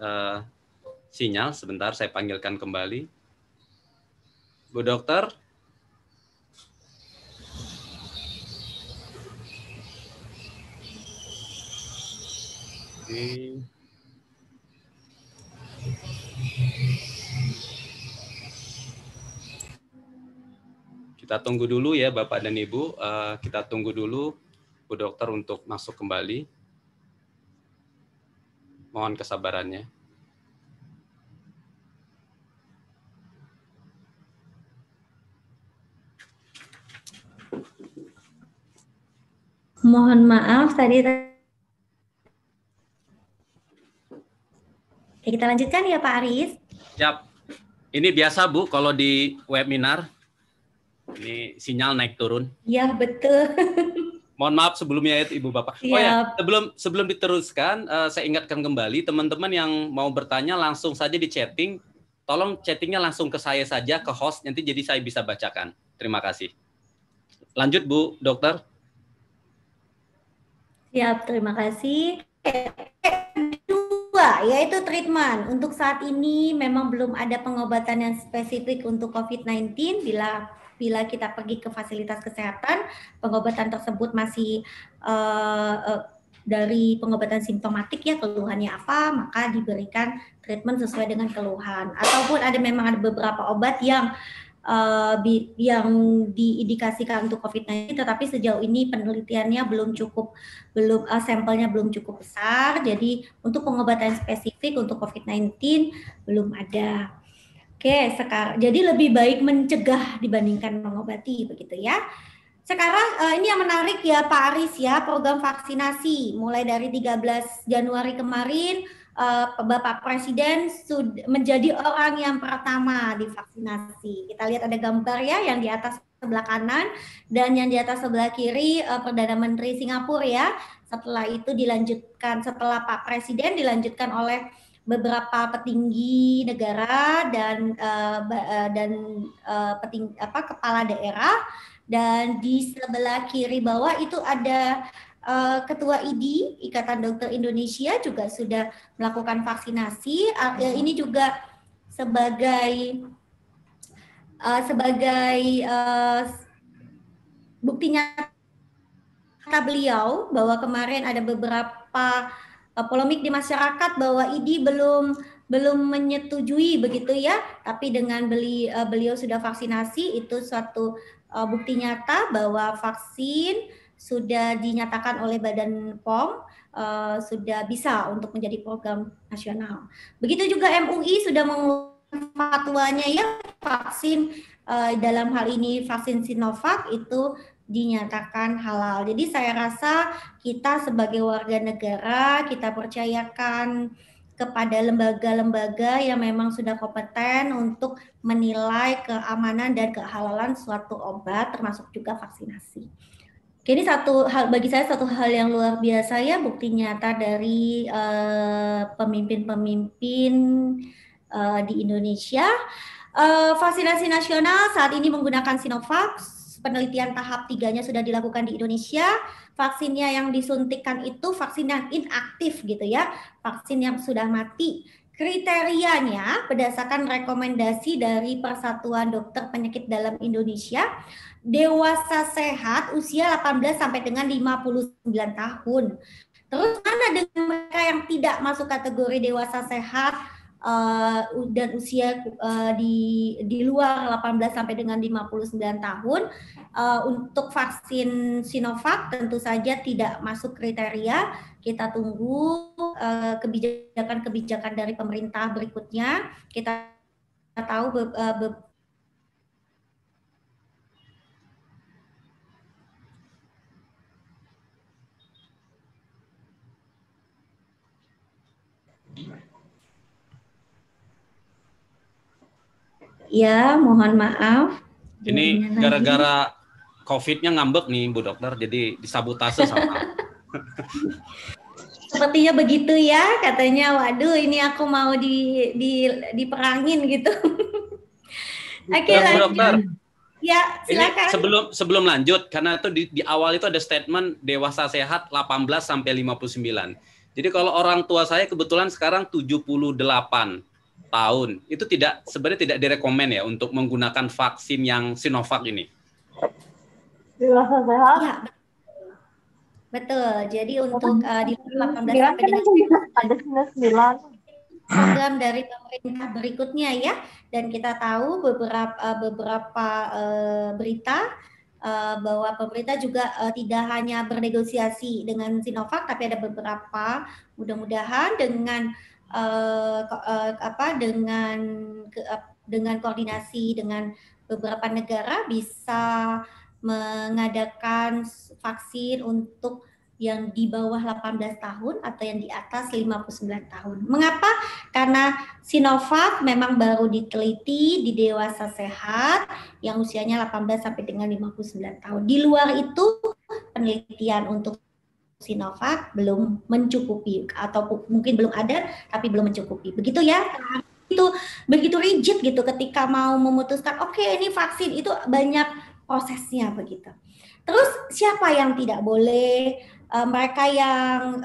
sinyal. Sebentar, saya panggilkan kembali. Bu Dokter. Kita tunggu dulu ya Bapak dan Ibu. Kita tunggu dulu Bu Dokter untuk masuk kembali. Mohon kesabarannya. Mohon maaf tadi. Oke, kita lanjutkan ya Pak Aris. Siap. Ini biasa Bu kalau di webinar. Ini sinyal naik turun. Iya, betul. Mohon maaf sebelumnya ya Ibu Bapak. Oh ya, sebelum diteruskan, saya ingatkan kembali teman-teman yang mau bertanya langsung saja di chatting. Tolong chattingnya langsung ke saya saja, ke host, nanti jadi saya bisa bacakan. Terima kasih. Lanjut Bu, Dokter. Siap, terima kasih. Kedua, yaitu treatment. Untuk saat ini memang belum ada pengobatan yang spesifik untuk COVID-19. Bila kita pergi ke fasilitas kesehatan, pengobatan tersebut masih dari pengobatan simptomatik ya, keluhannya apa, maka diberikan treatment sesuai dengan keluhan. Ataupun memang ada beberapa obat yang diindikasikan untuk COVID-19, tetapi sejauh ini penelitiannya sampelnya belum cukup besar, jadi untuk pengobatan spesifik untuk COVID-19 belum ada. Oke, sekarang jadi lebih baik mencegah dibandingkan mengobati, begitu ya. Sekarang ini yang menarik ya Pak Aris ya, program vaksinasi mulai dari 13 Januari kemarin Bapak Presiden sudah menjadi orang yang pertama divaksinasi. Kita lihat ada gambar ya, yang di atas sebelah kanan dan yang di atas sebelah kiri Perdana Menteri Singapura ya. Setelah itu setelah Pak Presiden dilanjutkan oleh beberapa petinggi negara dan kepala daerah, dan di sebelah kiri bawah itu ada Ketua IDI, Ikatan Dokter Indonesia, juga sudah melakukan vaksinasi. Ini juga sebagai bukti nyata beliau bahwa kemarin ada beberapa polemik di masyarakat bahwa IDI belum menyetujui begitu ya, tapi dengan beliau sudah vaksinasi, itu suatu bukti nyata bahwa vaksin sudah dinyatakan oleh Badan POM sudah bisa untuk menjadi program nasional. Begitu juga MUI sudah mengeluarkan fatwanya ya, vaksin dalam hal ini vaksin Sinovac itu dinyatakan halal. Jadi saya rasa kita sebagai warga negara, kita percayakan kepada lembaga-lembaga yang memang sudah kompeten untuk menilai keamanan dan kehalalan suatu obat, termasuk juga vaksinasi. Ini bagi saya satu hal yang luar biasa ya, bukti nyata dari pemimpin-pemimpin di Indonesia. Vaksinasi nasional saat ini menggunakan Sinovac. Penelitian tahap 3-nya sudah dilakukan di Indonesia. Vaksinnya yang disuntikan itu vaksin yang inaktif gitu ya, vaksin yang sudah mati. Kriterianya berdasarkan rekomendasi dari Persatuan Dokter Penyakit Dalam Indonesia, dewasa sehat usia 18 sampai dengan 59 tahun. Terus mana dengan mereka yang tidak masuk kategori dewasa sehat dan usia di luar 18 sampai dengan 59 tahun? Untuk vaksin Sinovac tentu saja tidak masuk kriteria. Kita tunggu kebijakan-kebijakan dari pemerintah berikutnya. Kita tahu ya, mohon maaf. Ini gara-gara COVID-nya ngambek nih Bu Dokter, jadi disabotase sama. Sepertinya begitu ya, katanya. Waduh, ini aku mau diperangin gitu. Oke, Bu Dokter. Ya, silakan. Ini sebelum lanjut, karena itu di awal itu ada statement dewasa sehat 18 sampai 59. Jadi kalau orang tua saya kebetulan sekarang 78 tahun, itu sebenarnya tidak direkomen ya untuk menggunakan vaksin yang Sinovac ini. Dewasa sehat? Ya, betul. Jadi untuk di 18 sampai dengan ada 9 program dari pemerintah berikutnya ya, dan kita tahu beberapa berita bahwa pemerintah juga tidak hanya bernegosiasi dengan Sinovac, tapi ada beberapa, mudah-mudahan dengan dengan koordinasi dengan beberapa negara bisa mengadakan vaksin untuk yang di bawah 18 tahun atau yang di atas 59 tahun. Mengapa? Karena Sinovac memang baru diteliti di dewasa sehat yang usianya 18 sampai dengan 59 tahun. Di luar itu penelitian untuk Sinovac belum mencukupi atau mungkin belum ada tapi belum mencukupi. Begitu ya. Itu begitu rigid gitu ketika mau memutuskan oke, ini vaksin itu banyak prosesnya begitu. Terus siapa yang tidak boleh? Mereka yang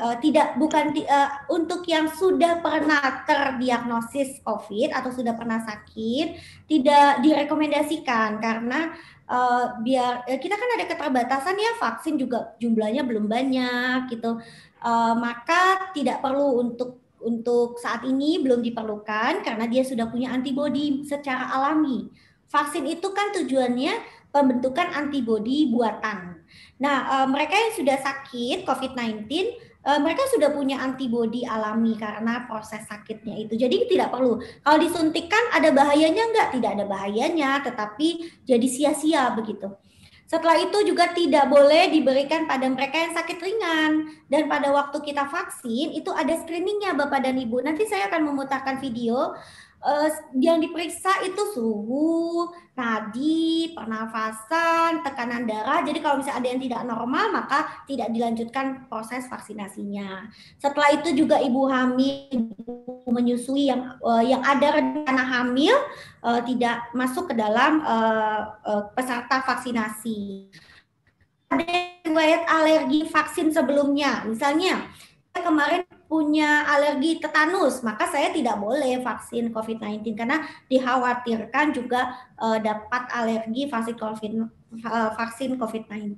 untuk yang sudah pernah terdiagnosis COVID atau sudah pernah sakit tidak direkomendasikan karena kita kan ada keterbatasan ya, vaksin juga jumlahnya belum banyak gitu, maka tidak perlu untuk saat ini belum diperlukan karena dia sudah punya antibodi secara alami. Vaksin itu kan tujuannya pembentukan antibodi buatan. Nah, mereka yang sudah sakit COVID-19, mereka sudah punya antibodi alami karena proses sakitnya itu. Jadi tidak perlu. Kalau disuntikkan ada bahayanya enggak? Tidak ada bahayanya, tetapi jadi sia-sia begitu. Setelah itu juga tidak boleh diberikan pada mereka yang sakit ringan. Dan pada waktu kita vaksin itu ada screeningnya Bapak dan Ibu. Nanti saya akan memutarkan video. Yang diperiksa itu suhu, nadi, pernafasan, tekanan darah. Jadi kalau misalnya ada yang tidak normal maka tidak dilanjutkan proses vaksinasinya. Setelah itu juga ibu hamil, ibu menyusui yang ada rencana hamil tidak masuk ke dalam peserta vaksinasi. Ada riwayat alergi vaksin sebelumnya, misalnya saya kemarin punya alergi tetanus, maka saya tidak boleh vaksin COVID-19 karena dikhawatirkan juga dapat alergi vaksin COVID-19.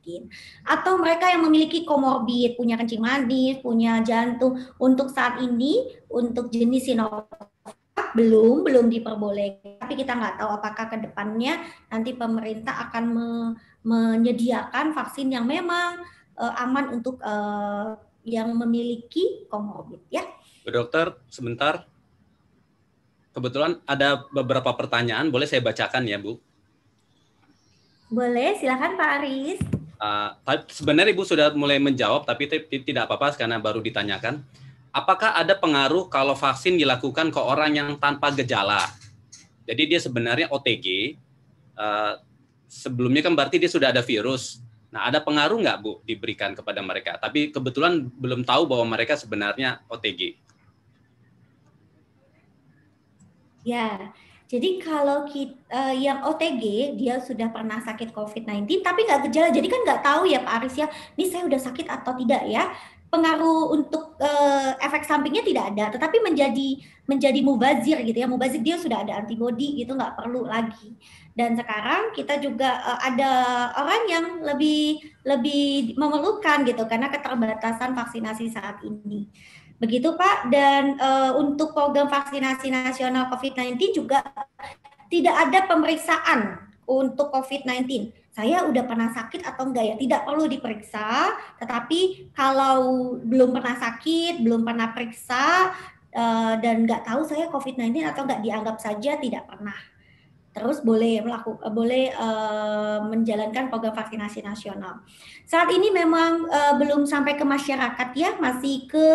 Atau mereka yang memiliki komorbid, punya kencing manis, punya jantung, untuk saat ini untuk jenis Sinovac belum diperbolehkan. Tapi kita nggak tahu apakah ke depannya nanti pemerintah akan menyediakan vaksin yang memang aman untuk yang memiliki komorbid ya. Bu Dokter, sebentar. Kebetulan ada beberapa pertanyaan, boleh saya bacakan ya, Bu? Boleh, silakan Pak Aris. Sebenarnya Ibu sudah mulai menjawab, tapi tidak apa-apa karena baru ditanyakan. Apakah ada pengaruh kalau vaksin dilakukan ke orang yang tanpa gejala? Jadi dia sebenarnya OTG, sebelumnya kan berarti dia sudah ada virus. Nah, ada pengaruh nggak, Bu, diberikan kepada mereka? Tapi kebetulan belum tahu bahwa mereka sebenarnya OTG. Ya, jadi kalau yang OTG, dia sudah pernah sakit COVID-19, tapi nggak gejala. Jadi kan nggak tahu ya Pak Aris ya, ini saya udah sakit atau tidak ya. Pengaruh untuk efek sampingnya tidak ada, tetapi menjadi mubazir gitu ya. Mubazir dia sudah ada antibodi gitu, nggak perlu lagi. Dan sekarang kita juga ada orang yang lebih memerlukan gitu karena keterbatasan vaksinasi saat ini. Begitu Pak. Dan untuk program vaksinasi nasional COVID-19 juga tidak ada pemeriksaan untuk COVID-19. Saya udah pernah sakit atau enggak ya? Tidak perlu diperiksa, tetapi kalau belum pernah sakit, belum pernah periksa, dan nggak tahu saya COVID-19 atau enggak, dianggap saja tidak pernah. Terus boleh menjalankan program vaksinasi nasional. Saat ini memang belum sampai ke masyarakat ya, masih ke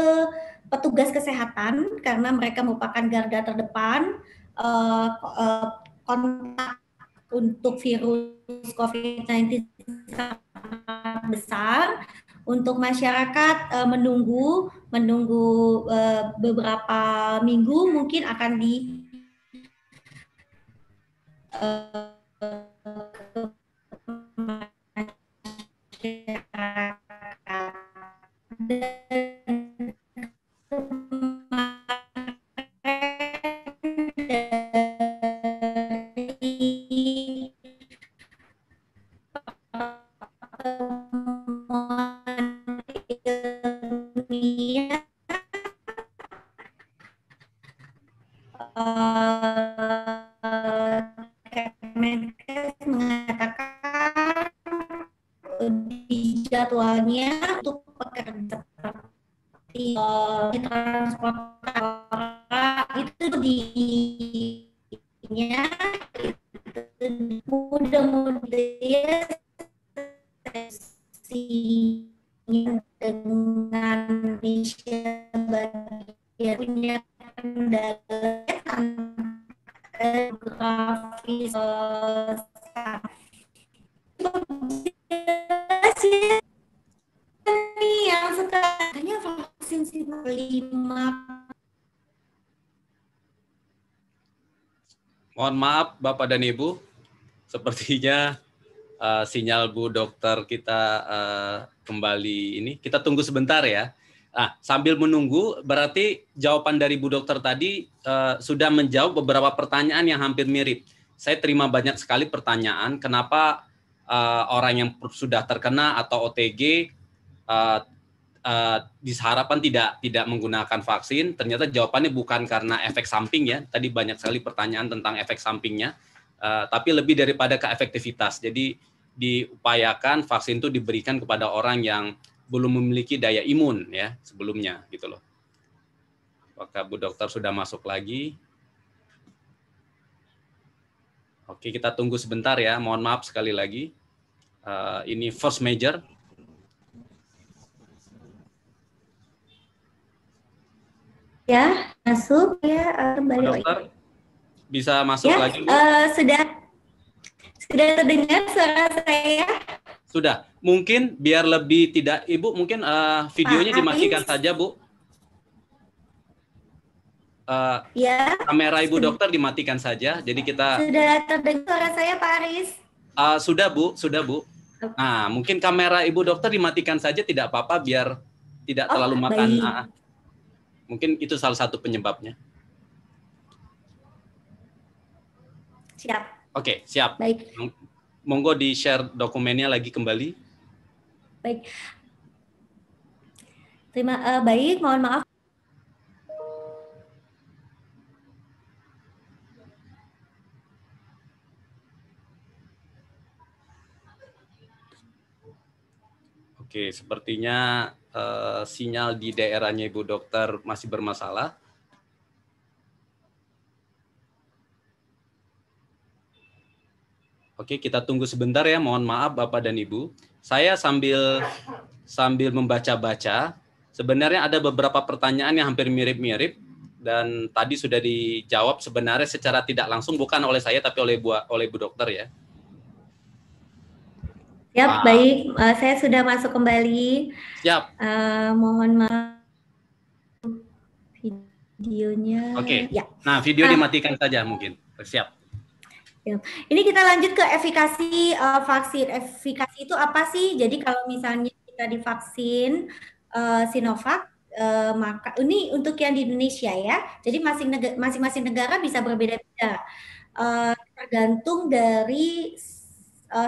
petugas kesehatan karena mereka merupakan garda terdepan kontak untuk virus COVID-19 sangat besar. Untuk masyarakat menunggu beberapa minggu mungkin akan jadwalnya untuk pekerja seperti di transportasi itu mudah-mudahan dengan bagian punya kendala grafis Mohon maaf Bapak dan Ibu, sepertinya sinyal Bu Dokter kita kembali ini. Kita tunggu sebentar ya. Sambil menunggu, berarti jawaban dari Bu Dokter tadi sudah menjawab beberapa pertanyaan yang hampir mirip. Saya terima banyak sekali pertanyaan, kenapa orang yang sudah terkena atau OTG diharapkan tidak menggunakan vaksin. Ternyata jawabannya bukan karena efek samping ya. Tadi banyak sekali pertanyaan tentang efek sampingnya, tapi lebih daripada ke efektivitas. Jadi diupayakan vaksin itu diberikan kepada orang yang belum memiliki daya imun ya sebelumnya gitu loh. Apakah Bu Dokter sudah masuk lagi? Oke, kita tunggu sebentar ya. Mohon maaf sekali lagi. Ini first major. Ya, masuk ya, kembali Bu Dokter, bisa masuk ya, lagi? Sudah terdengar suara saya? Sudah. Mungkin biar lebih tidak, Ibu mungkin videonya dimatikan saja, Bu. Ya. Kamera Ibu Dokter dimatikan saja. Jadi kita sudah terdengar suara saya, Pak Aris? Sudah, Bu. Nah, mungkin kamera Ibu Dokter dimatikan saja, tidak apa-apa biar tidak terlalu makan. Mungkin itu salah satu penyebabnya. Siap. Oke, siap. Baik. Monggo di-share dokumennya lagi kembali. Baik. Baik, mohon maaf. Oke, sepertinya sinyal di daerahnya Ibu Dokter masih bermasalah. Oke, kita tunggu sebentar ya. Mohon maaf Bapak dan Ibu. Saya sambil membaca-baca, sebenarnya ada beberapa pertanyaan yang hampir mirip-mirip dan tadi sudah dijawab sebenarnya secara tidak langsung, bukan oleh saya tapi oleh Bu Dokter ya. Siap, baik. Saya sudah masuk kembali. Siap. Mohon maaf videonya. Oke. Ya. Nah, video dimatikan saja mungkin. Siap. Ini kita lanjut ke efikasi vaksin. Efikasi itu apa sih? Jadi kalau misalnya kita divaksin Sinovac, maka ini untuk yang di Indonesia ya. Jadi masing-masing negara bisa berbeda-beda. Tergantung dari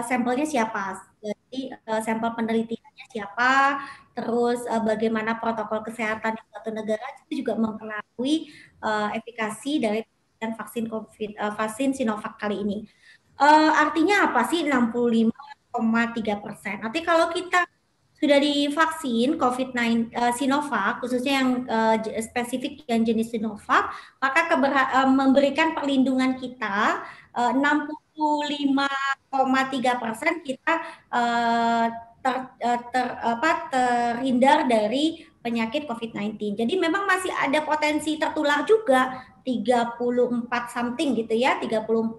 sampelnya siapa. Jadi sampel penelitiannya siapa, terus bagaimana protokol kesehatan di suatu negara itu juga mempengaruhi efikasi dari vaksin Sinovac kali ini. Artinya apa sih 65,3%? Nanti kalau kita sudah divaksin COVID-19 Sinovac, khususnya yang spesifik yang jenis Sinovac, maka memberikan perlindungan kita 65,3% kita terhindar dari penyakit COVID-19. Jadi memang masih ada potensi tertular juga, 34 something gitu ya, 34%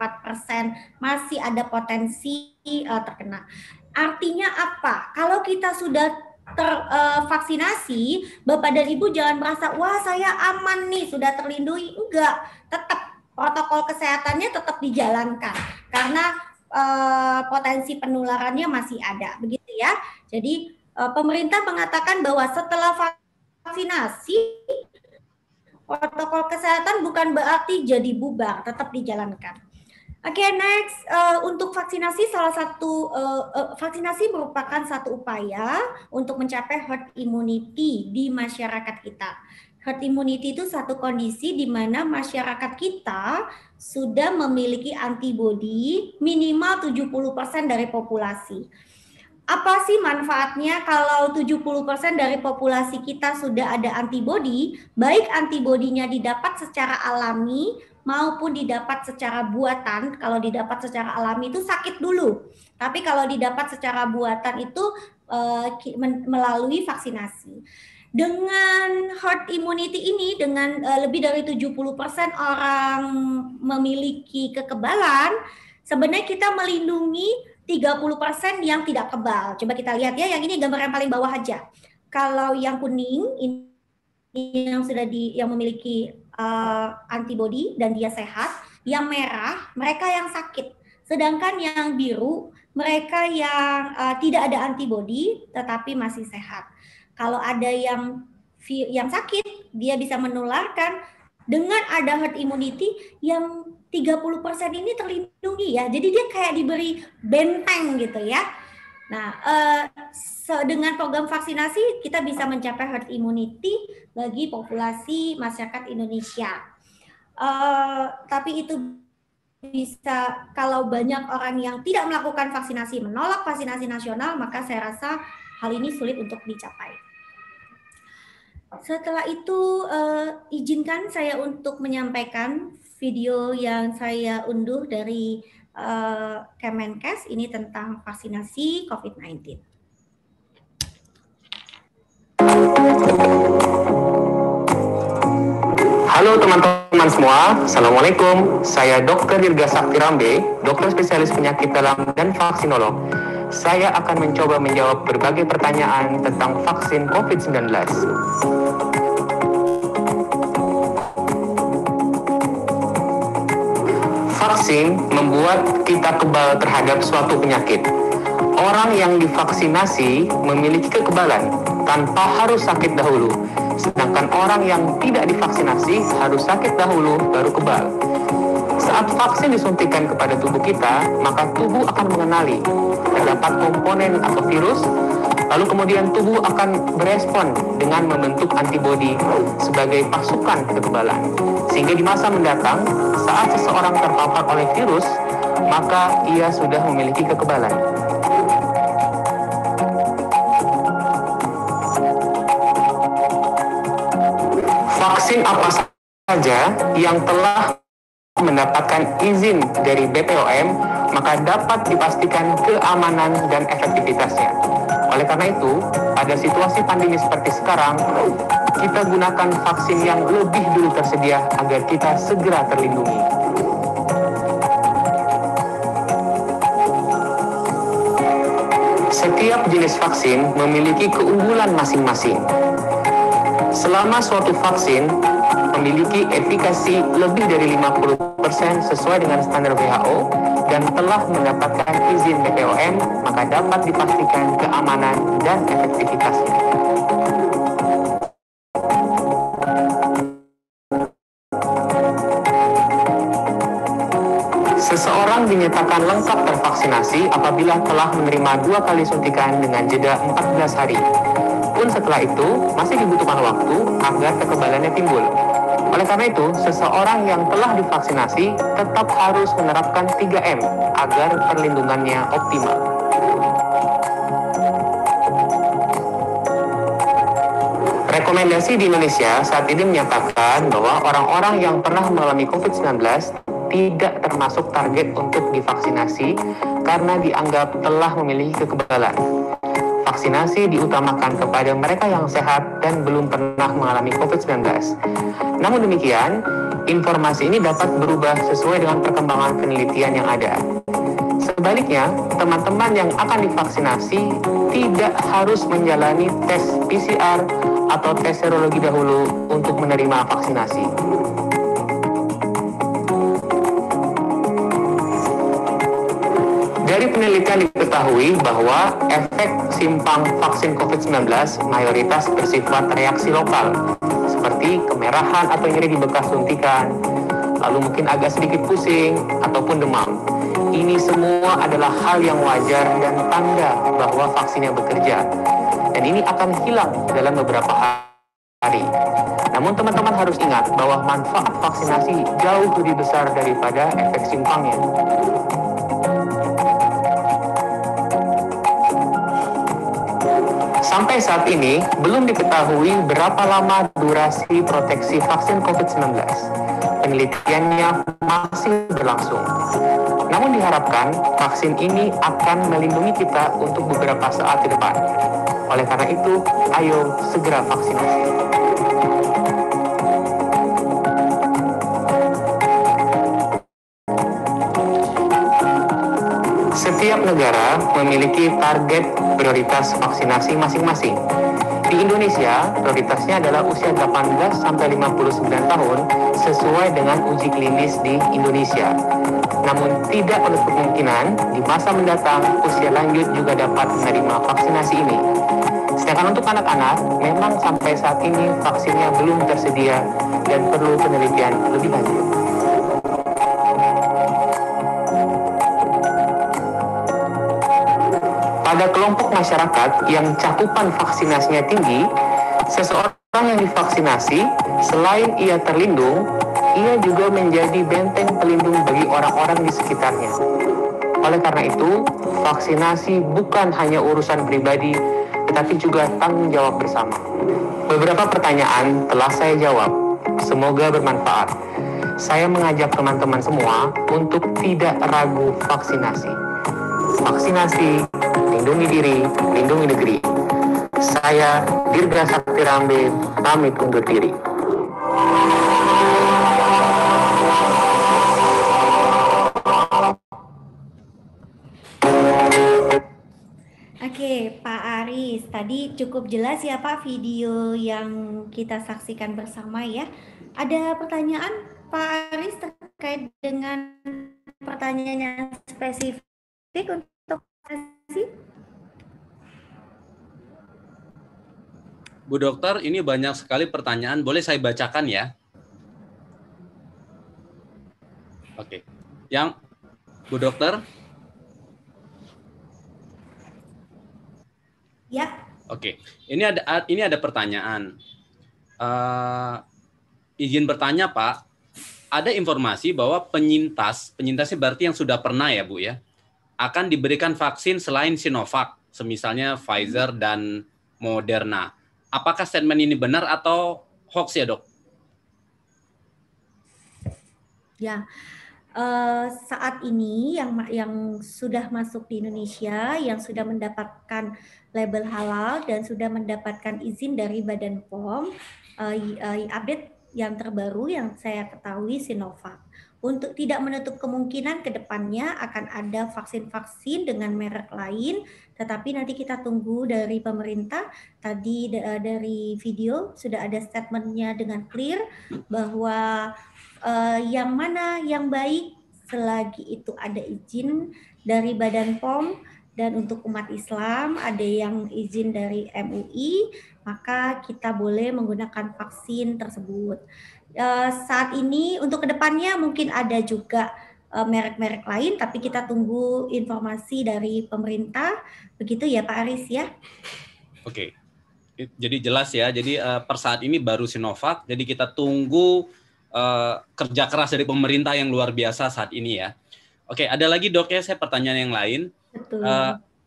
masih ada potensi terkena. Artinya apa? Kalau kita sudah tervaksinasi, Bapak dan Ibu jangan merasa, wah saya aman nih, sudah terlindungi. Enggak, tetap protokol kesehatannya tetap dijalankan karena potensi penularannya masih ada, begitu ya. Jadi pemerintah mengatakan bahwa setelah vaksinasi protokol kesehatan bukan berarti jadi bubar, tetap dijalankan. Oke, next untuk vaksinasi vaksinasi merupakan satu upaya untuk mencapai herd immunity di masyarakat kita. Herd immunity itu satu kondisi di mana masyarakat kita sudah memiliki antibodi minimal 70% dari populasi. Apa sih manfaatnya kalau 70% dari populasi kita sudah ada antibodi, baik antibodinya didapat secara alami maupun didapat secara buatan. Kalau didapat secara alami itu sakit dulu, tapi kalau didapat secara buatan itu melalui vaksinasi. Dengan herd immunity ini, dengan lebih dari 70% orang memiliki kekebalan, sebenarnya kita melindungi 30% yang tidak kebal. Coba kita lihat ya, yang ini gambar yang paling bawah aja. Kalau yang kuning, ini yang memiliki antibodi dan dia sehat. Yang merah mereka yang sakit. Sedangkan yang biru mereka yang tidak ada antibodi tetapi masih sehat. Kalau ada yang sakit, dia bisa menularkan. Dengan ada herd immunity yang 30% ini terlindungi ya. Jadi dia kayak diberi benteng gitu ya. Nah, dengan program vaksinasi kita bisa mencapai herd immunity bagi populasi masyarakat Indonesia. Tapi itu bisa, kalau banyak orang yang tidak melakukan vaksinasi, menolak vaksinasi nasional, maka saya rasa hal ini sulit untuk dicapai. Setelah itu, izinkan saya untuk menyampaikan video yang saya unduh dari Kemenkes, ini tentang vaksinasi COVID-19. Halo teman-teman semua, Assalamualaikum. Saya Dr. Dirga Sakti Rambe, dokter spesialis penyakit dalam dan vaksinolog. Saya akan mencoba menjawab berbagai pertanyaan tentang vaksin COVID-19. Vaksin membuat kita kebal terhadap suatu penyakit. Orang yang divaksinasi memiliki kekebalan tanpa harus sakit dahulu. Sedangkan orang yang tidak divaksinasi harus sakit dahulu baru kebal. Saat vaksin disuntikan kepada tubuh kita, maka tubuh akan mengenali terdapat komponen atau virus, lalu kemudian tubuh akan berespon dengan membentuk antibodi sebagai pasukan kekebalan. Sehingga di masa mendatang, saat seseorang terpapar oleh virus, maka ia sudah memiliki kekebalan. Vaksin apa saja yang telah mendapatkan izin dari BPOM, maka dapat dipastikan keamanan dan efektivitasnya. Oleh karena itu, pada situasi pandemi seperti sekarang, kita gunakan vaksin yang lebih dulu tersedia agar kita segera terlindungi. Setiap jenis vaksin memiliki keunggulan masing-masing. Selama suatu vaksin memiliki efikasi lebih dari 50% sesuai dengan standar WHO dan telah mendapatkan izin BPOM, maka dapat dipastikan keamanan dan efektivitasnya. Seseorang dinyatakan lengkap tervaksinasi apabila telah menerima 2 kali suntikan dengan jeda 14 hari. Pun setelah itu masih dibutuhkan waktu agar kekebalannya timbul. Oleh karena itu, seseorang yang telah divaksinasi tetap harus menerapkan 3M agar perlindungannya optimal. Rekomendasi di Indonesia saat ini menyatakan bahwa orang-orang yang pernah mengalami COVID-19 tidak termasuk target untuk divaksinasi karena dianggap telah memiliki kekebalan. Vaksinasi diutamakan kepada mereka yang sehat dan belum pernah mengalami COVID-19. Namun demikian, informasi ini dapat berubah sesuai dengan perkembangan penelitian yang ada. Sebaliknya, teman-teman yang akan divaksinasi tidak harus menjalani tes PCR atau tes serologi dahulu untuk menerima vaksinasi. Dari penelitian diketahui bahwa efek simpang vaksin COVID-19 mayoritas bersifat reaksi lokal, seperti kemerahan atau nyeri di bekas suntikan, lalu mungkin agak sedikit pusing ataupun demam. Ini semua adalah hal yang wajar dan tanda bahwa vaksinnya bekerja, dan ini akan hilang dalam beberapa hari. Namun teman-teman harus ingat bahwa manfaat vaksinasi jauh lebih besar daripada efek simpangnya. Sampai saat ini, belum diketahui berapa lama durasi proteksi vaksin COVID-19. Penelitiannya masih berlangsung. Namun diharapkan, vaksin ini akan melindungi kita untuk beberapa saat ke depan. Oleh karena itu, ayo segera vaksinasi. Setiap negara memiliki target prioritas vaksinasi masing-masing. Di Indonesia, prioritasnya adalah usia 18 sampai 59 tahun sesuai dengan uji klinis di Indonesia. Namun tidak menutup kemungkinan di masa mendatang usia lanjut juga dapat menerima vaksinasi ini. Sedangkan untuk anak-anak, memang sampai saat ini vaksinnya belum tersedia dan perlu penelitian lebih lanjut. Pada kelompok masyarakat yang cakupan vaksinasinya tinggi, seseorang yang divaksinasi, selain ia terlindung, ia juga menjadi benteng pelindung bagi orang-orang di sekitarnya. Oleh karena itu, vaksinasi bukan hanya urusan pribadi, tetapi juga tanggung jawab bersama. Beberapa pertanyaan telah saya jawab. Semoga bermanfaat. Saya mengajak teman-teman semua untuk tidak ragu vaksinasi. Vaksinasi, lindungi diri, lindungi negeri. Saya, Dirga Sakti Rambe, pamit undur diri. Oke, Pak Aris, tadi cukup jelas ya Pak video yang kita saksikan bersama ya. Ada pertanyaan Pak Aris terkait dengan pertanyaan yang spesifik untuk vaksinasi? Bu Dokter, ini banyak sekali pertanyaan. Boleh saya bacakan ya? Oke. Yang Bu Dokter? Ya. Oke. Ini ada pertanyaan. Izin bertanya, Pak. Ada informasi bahwa penyintasnya berarti yang sudah pernah ya, Bu ya, akan diberikan vaksin selain Sinovac, semisalnya Pfizer dan Moderna. Apakah statement ini benar atau hoax ya, Dok? Ya, saat ini yang sudah masuk di Indonesia, yang sudah mendapatkan label halal dan sudah mendapatkan izin dari Badan POM, update yang terbaru yang saya ketahui Sinovac. Untuk tidak menutup kemungkinan ke depannya akan ada vaksin-vaksin dengan merek lain, tetapi nanti kita tunggu dari pemerintah. Tadi dari video sudah ada statementnya dengan clear bahwa yang mana yang baik selagi itu ada izin dari Badan POM, dan untuk umat Islam ada yang izin dari MUI, maka kita boleh menggunakan vaksin tersebut. Saat ini untuk kedepannya mungkin ada juga merek-merek lain, tapi kita tunggu informasi dari pemerintah. Begitu ya Pak Aris ya? Oke, jadi jelas ya. Jadi per saat ini baru Sinovac, jadi kita tunggu kerja keras dari pemerintah yang luar biasa saat ini ya. Oke, ada lagi Dok ya, saya pertanyaan yang lain. Betul.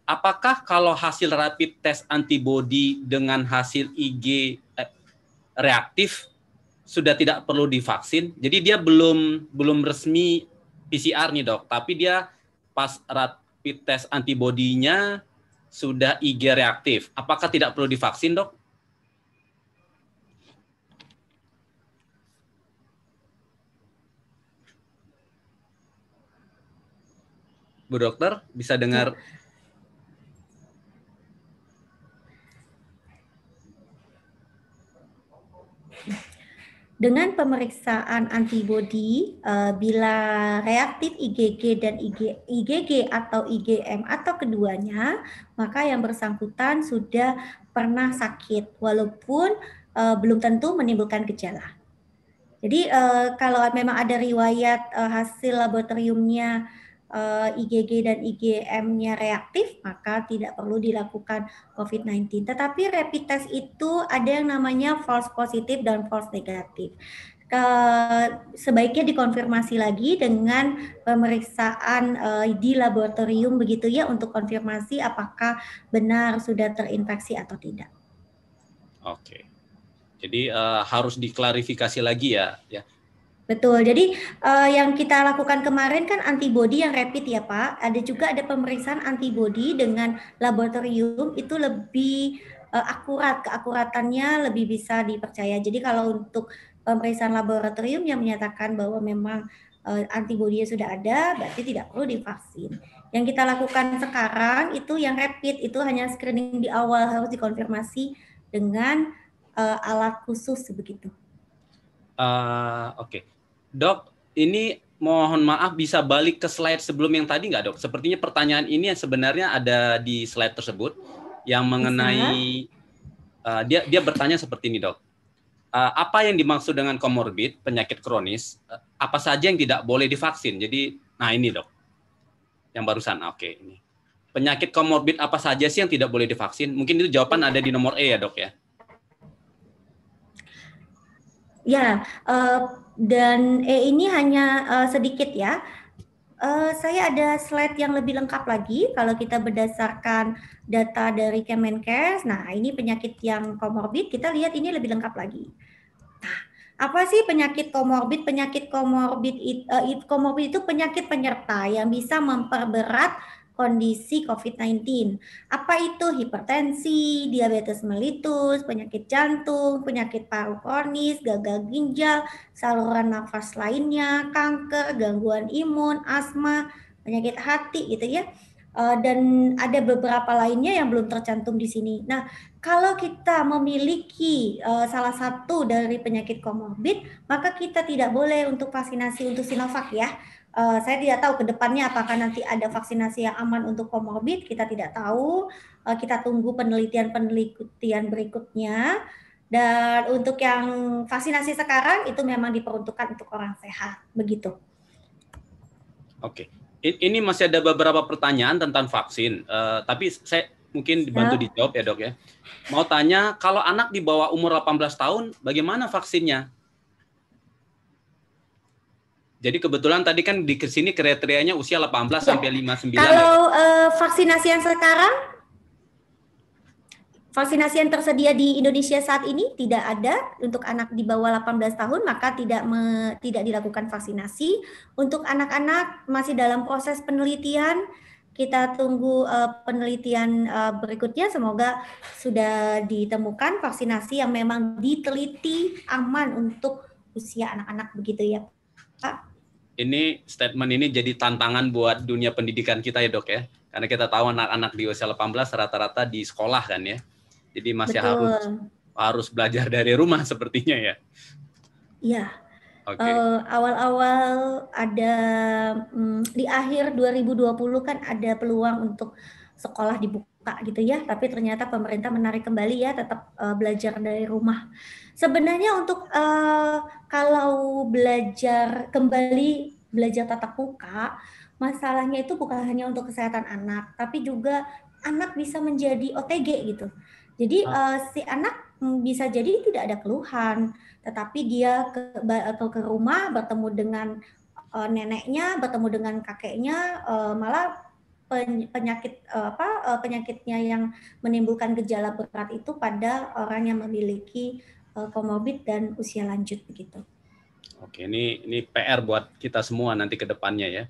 Apakah kalau hasil rapid test antibody dengan hasil IG reaktif sudah tidak perlu divaksin? Jadi dia belum resmi PCR nih Dok, tapi dia pas rapid test antibody-nya sudah IG reaktif. Apakah tidak perlu divaksin, Dok? Bu Dokter, bisa dengar? Dengan pemeriksaan antibodi, bila reaktif IgG dan IgG atau IgM atau keduanya, maka yang bersangkutan sudah pernah sakit, walaupun belum tentu menimbulkan gejala. Jadi kalau memang ada riwayat hasil laboratoriumnya IgG dan IgM-nya reaktif, maka tidak perlu dilakukan COVID-19. Tetapi rapid test itu ada yang namanya false positif dan false negatif. Sebaiknya dikonfirmasi lagi dengan pemeriksaan di laboratorium begitu ya, untuk konfirmasi apakah benar sudah terinfeksi atau tidak. Oke. Jadi harus diklarifikasi lagi ya. Betul, jadi yang kita lakukan kemarin kan antibodi yang rapid ya Pak, ada pemeriksaan antibodi dengan laboratorium, itu lebih akurat, keakuratannya lebih bisa dipercaya. Jadi kalau untuk pemeriksaan laboratorium yang menyatakan bahwa memang antibodinya sudah ada, berarti tidak perlu divaksin. Yang kita lakukan sekarang itu yang rapid, itu hanya screening di awal, harus dikonfirmasi dengan alat khusus begitu. Oke. Dok, ini mohon maaf bisa balik ke slide sebelum yang tadi nggak, Dok? Sepertinya pertanyaan ini yang sebenarnya ada di slide tersebut yang mengenai dia bertanya seperti ini, Dok. Apa yang dimaksud dengan komorbid, penyakit kronis? Apa saja yang tidak boleh divaksin? Jadi, nah ini, Dok. Yang barusan. Oke, ini. Penyakit komorbid apa saja sih yang tidak boleh divaksin? Mungkin itu jawaban ada di nomor E ya, Dok ya. Ya, dan ini hanya sedikit ya. Saya ada slide yang lebih lengkap lagi kalau kita berdasarkan data dari Kemenkes. Nah, ini penyakit yang komorbid, kita lihat ini lebih lengkap lagi. Nah, apa sih penyakit komorbid? Penyakit komorbid itu penyakit penyerta yang bisa memperberat kondisi COVID-19. Apa itu? Hipertensi, diabetes mellitus, penyakit jantung, penyakit paru kronis, gagal ginjal, saluran nafas lainnya, kanker, gangguan imun, asma, penyakit hati gitu ya. Dan ada beberapa lainnya yang belum tercantum di sini. Nah, kalau kita memiliki salah satu dari penyakit komorbid, maka kita tidak boleh untuk vaksinasi untuk Sinovac ya. Saya tidak tahu ke depannya apakah nanti ada vaksinasi yang aman untuk komorbid, kita tidak tahu. Kita tunggu penelitian berikutnya. Dan untuk yang vaksinasi sekarang itu memang diperuntukkan untuk orang sehat, begitu. Oke, ini masih ada beberapa pertanyaan tentang vaksin, tapi saya mungkin dibantu dijawab ya, Dok ya. Mau tanya, kalau anak di bawah umur 18 tahun, bagaimana vaksinnya? Jadi kebetulan tadi kan di sini kriterianya usia 18 sampai 59. Kalau vaksinasi yang sekarang, vaksinasi yang tersedia di Indonesia saat ini tidak ada untuk anak di bawah 18 tahun, maka tidak dilakukan vaksinasi. Untuk anak-anak masih dalam proses penelitian, kita tunggu penelitian berikutnya. Semoga sudah ditemukan vaksinasi yang memang diteliti aman untuk usia anak-anak begitu ya, Pak. Ini statement ini jadi tantangan buat dunia pendidikan kita ya, Dok ya. Karena kita tahu anak-anak di usia 18 rata-rata di sekolah kan ya. Jadi masih harus belajar dari rumah sepertinya ya. Iya. Okay. Awal-awal ada di akhir 2020 kan ada peluang untuk sekolah dibuka gitu ya, tapi ternyata pemerintah menarik kembali ya, tetap belajar dari rumah. Sebenarnya untuk kalau belajar tatap muka, masalahnya itu bukan hanya untuk kesehatan anak, tapi juga anak bisa menjadi OTG gitu. Jadi si anak bisa jadi tidak ada keluhan, tetapi dia ke rumah bertemu dengan neneknya, bertemu dengan kakeknya, malah penyakitnya yang menimbulkan gejala berat itu pada orang yang memiliki komorbid dan usia lanjut begitu. Oke, ini PR buat kita semua nanti ke depannya ya.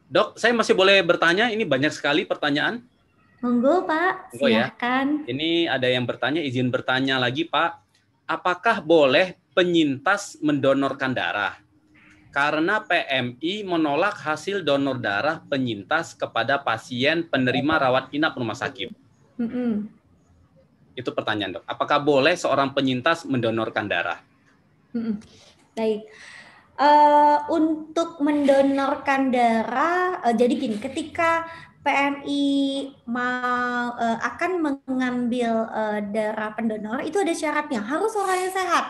Dok, saya masih boleh bertanya? Ini banyak sekali pertanyaan. Monggo Pak, silakan. Ya. Ini ada yang bertanya, izin bertanya lagi Pak. Apakah boleh penyintas mendonorkan darah? Karena PMI menolak hasil donor darah penyintas kepada pasien penerima rawat inap rumah sakit. Itu pertanyaan, Dok. Apakah boleh seorang penyintas mendonorkan darah? Baik. Untuk mendonorkan darah, jadi gini, ketika PMI akan mengambil darah pendonor, itu ada syaratnya, harus orang yang sehat.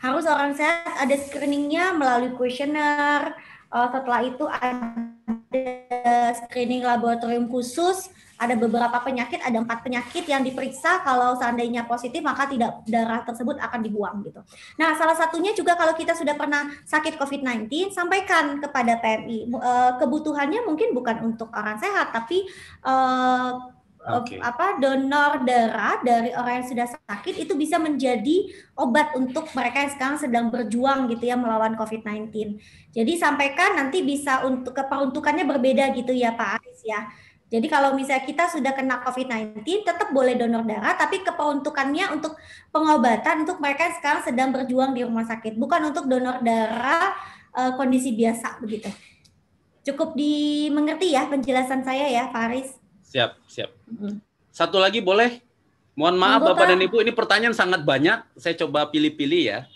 Harus orang sehat, ada screeningnya melalui kuesioner. Setelah itu ada screening laboratorium khusus. Ada beberapa penyakit, ada 4 penyakit yang diperiksa. Kalau seandainya positif, maka darah tersebut akan dibuang gitu. Nah, salah satunya juga kalau kita sudah pernah sakit COVID-19, sampaikan kepada PMI. Kebutuhannya mungkin bukan untuk orang sehat, tapi donor darah dari orang yang sudah sakit itu bisa menjadi obat untuk mereka yang sekarang sedang berjuang gitu ya melawan COVID-19. Jadi sampaikan, nanti bisa untuk keperuntukannya berbeda gitu ya Pak Aris ya. Jadi kalau misalnya kita sudah kena COVID-19 tetap boleh donor darah, tapi keperuntukannya untuk pengobatan untuk mereka yang sekarang sedang berjuang di rumah sakit, bukan untuk donor darah kondisi biasa begitu. Cukup dimengerti ya penjelasan saya ya Pak Aris. Siap. Satu lagi boleh? Mohon maaf Monggo, Bapak Pak. dan Ibu, ini pertanyaan sangat banyak. Saya coba pilih-pilih ya.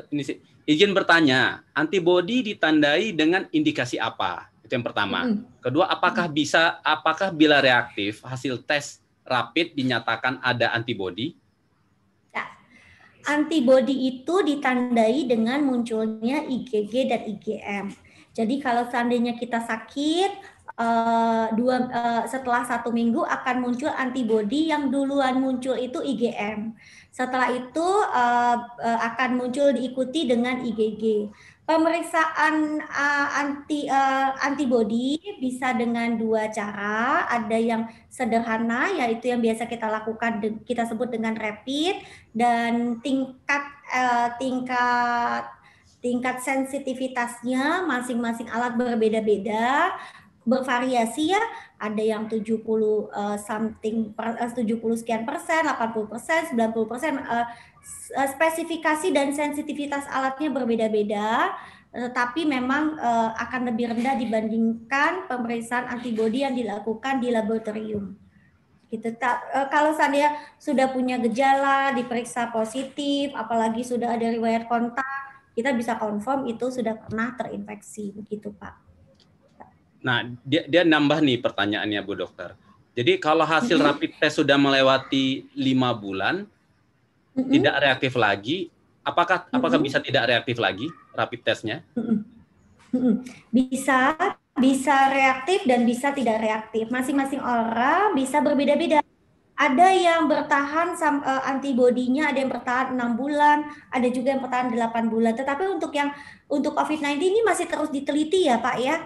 Ini sih, izin bertanya, antibodi ditandai dengan indikasi apa? Itu yang pertama. Kedua, apakah bila reaktif hasil tes rapid dinyatakan ada antibodi? Ya. Antibodi itu ditandai dengan munculnya IgG dan IgM. Jadi kalau seandainya kita sakit, setelah 1 minggu akan muncul antibodi, yang duluan muncul itu IgM. Setelah itu akan muncul diikuti dengan IgG. Pemeriksaan antibodi bisa dengan 2 cara. Ada yang sederhana, yaitu yang biasa kita lakukan, kita sebut dengan rapid, dan tingkat sensitivitasnya masing-masing alat berbeda-beda, bervariasi ya. Ada yang 70 sekian persen, 80%, 90%, spesifikasi dan sensitivitas alatnya berbeda-beda, tetapi memang akan lebih rendah dibandingkan pemeriksaan antibodi yang dilakukan di laboratorium. Gitu. Kalau seandainya sudah punya gejala, diperiksa positif, apalagi sudah ada riwayat kontak, kita bisa confirm itu sudah pernah terinfeksi, begitu Pak. Nah, dia nambah nih pertanyaannya Bu Dokter. Jadi kalau hasil rapid test sudah melewati 5 bulan, tidak reaktif lagi, apakah bisa tidak reaktif lagi rapid testnya? Bisa reaktif dan bisa tidak reaktif. Masing-masing orang bisa berbeda-beda. Ada yang bertahan antibodinya, ada yang bertahan 6 bulan, ada juga yang bertahan 8 bulan. Tetapi untuk COVID-19 ini masih terus diteliti ya Pak ya.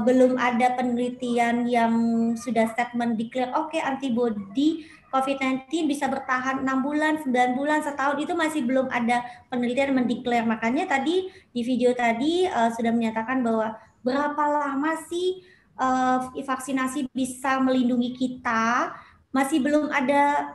Belum ada penelitian yang sudah statement declare oke, antibodi COVID-19 bisa bertahan 6 bulan, 9 bulan, setahun. Itu masih belum ada penelitian mendeklar. Makanya tadi di video tadi sudah menyatakan bahwa berapa lama sih vaksinasi bisa melindungi kita, masih belum ada,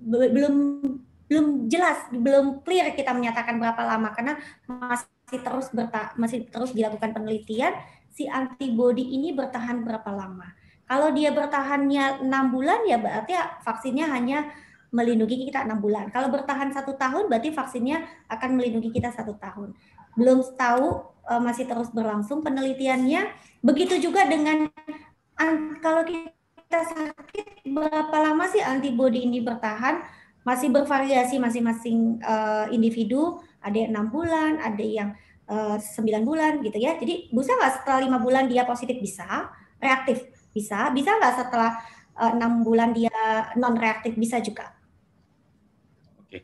belum jelas, belum clear kita menyatakan berapa lama, karena masih terus dilakukan penelitian si antibodi ini bertahan berapa lama. Kalau dia bertahannya 6 bulan ya berarti vaksinnya hanya melindungi kita 6 bulan. Kalau bertahan 1 tahun berarti vaksinnya akan melindungi kita 1 tahun. Belum tahu, masih terus berlangsung penelitiannya. Begitu juga dengan kalau kita sakit, berapa lama sih antibodi ini bertahan? Masih bervariasi masing-masing individu. Ada yang 6 bulan, ada yang 9 bulan gitu ya. Jadi bisa nggak setelah 5 bulan dia positif? Bisa. Reaktif? Bisa nggak setelah 6 bulan dia non reaktif? Bisa juga. Oke,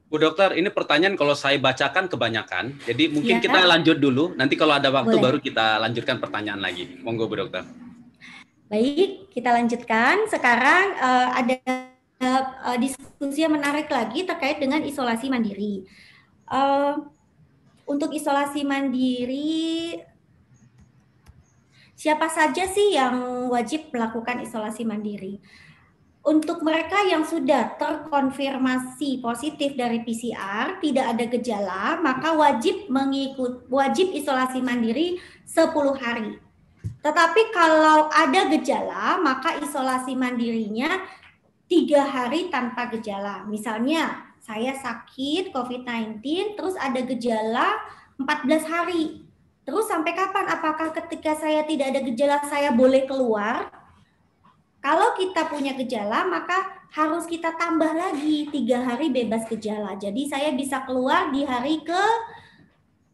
Bu Dokter, ini pertanyaan kalau saya bacakan kebanyakan, jadi mungkin kita lanjut dulu. Nanti kalau ada waktu baru kita lanjutkan pertanyaan lagi. Monggo Bu Dokter. Baik, kita lanjutkan. Sekarang ada diskusi yang menarik lagi terkait dengan isolasi mandiri. Untuk isolasi mandiri, siapa saja sih yang wajib melakukan isolasi mandiri? Untuk mereka yang sudah terkonfirmasi positif dari PCR, tidak ada gejala, maka wajib isolasi mandiri 10 hari. Tetapi kalau ada gejala, maka isolasi mandirinya 3 hari tanpa gejala. Misalnya, saya sakit COVID-19, terus ada gejala 14 hari. Terus sampai kapan? Apakah ketika saya tidak ada gejala, saya boleh keluar? Kalau kita punya gejala, maka harus kita tambah lagi 3 hari bebas gejala. Jadi saya bisa keluar di hari ke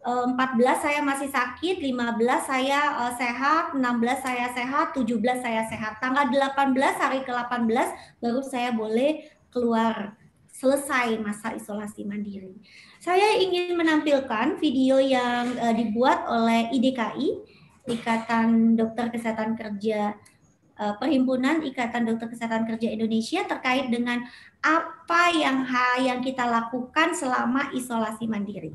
14 saya masih sakit, 15 saya sehat, 16 saya sehat, 17 saya sehat. Tanggal 18 hari ke-18 baru saya boleh keluar, selesai masa isolasi mandiri. Saya ingin menampilkan video yang dibuat oleh IDKI, Ikatan Dokter Kesehatan Kerja, Perhimpunan Ikatan Dokter Kesehatan Kerja Indonesia, terkait dengan apa yang kita lakukan selama isolasi mandiri.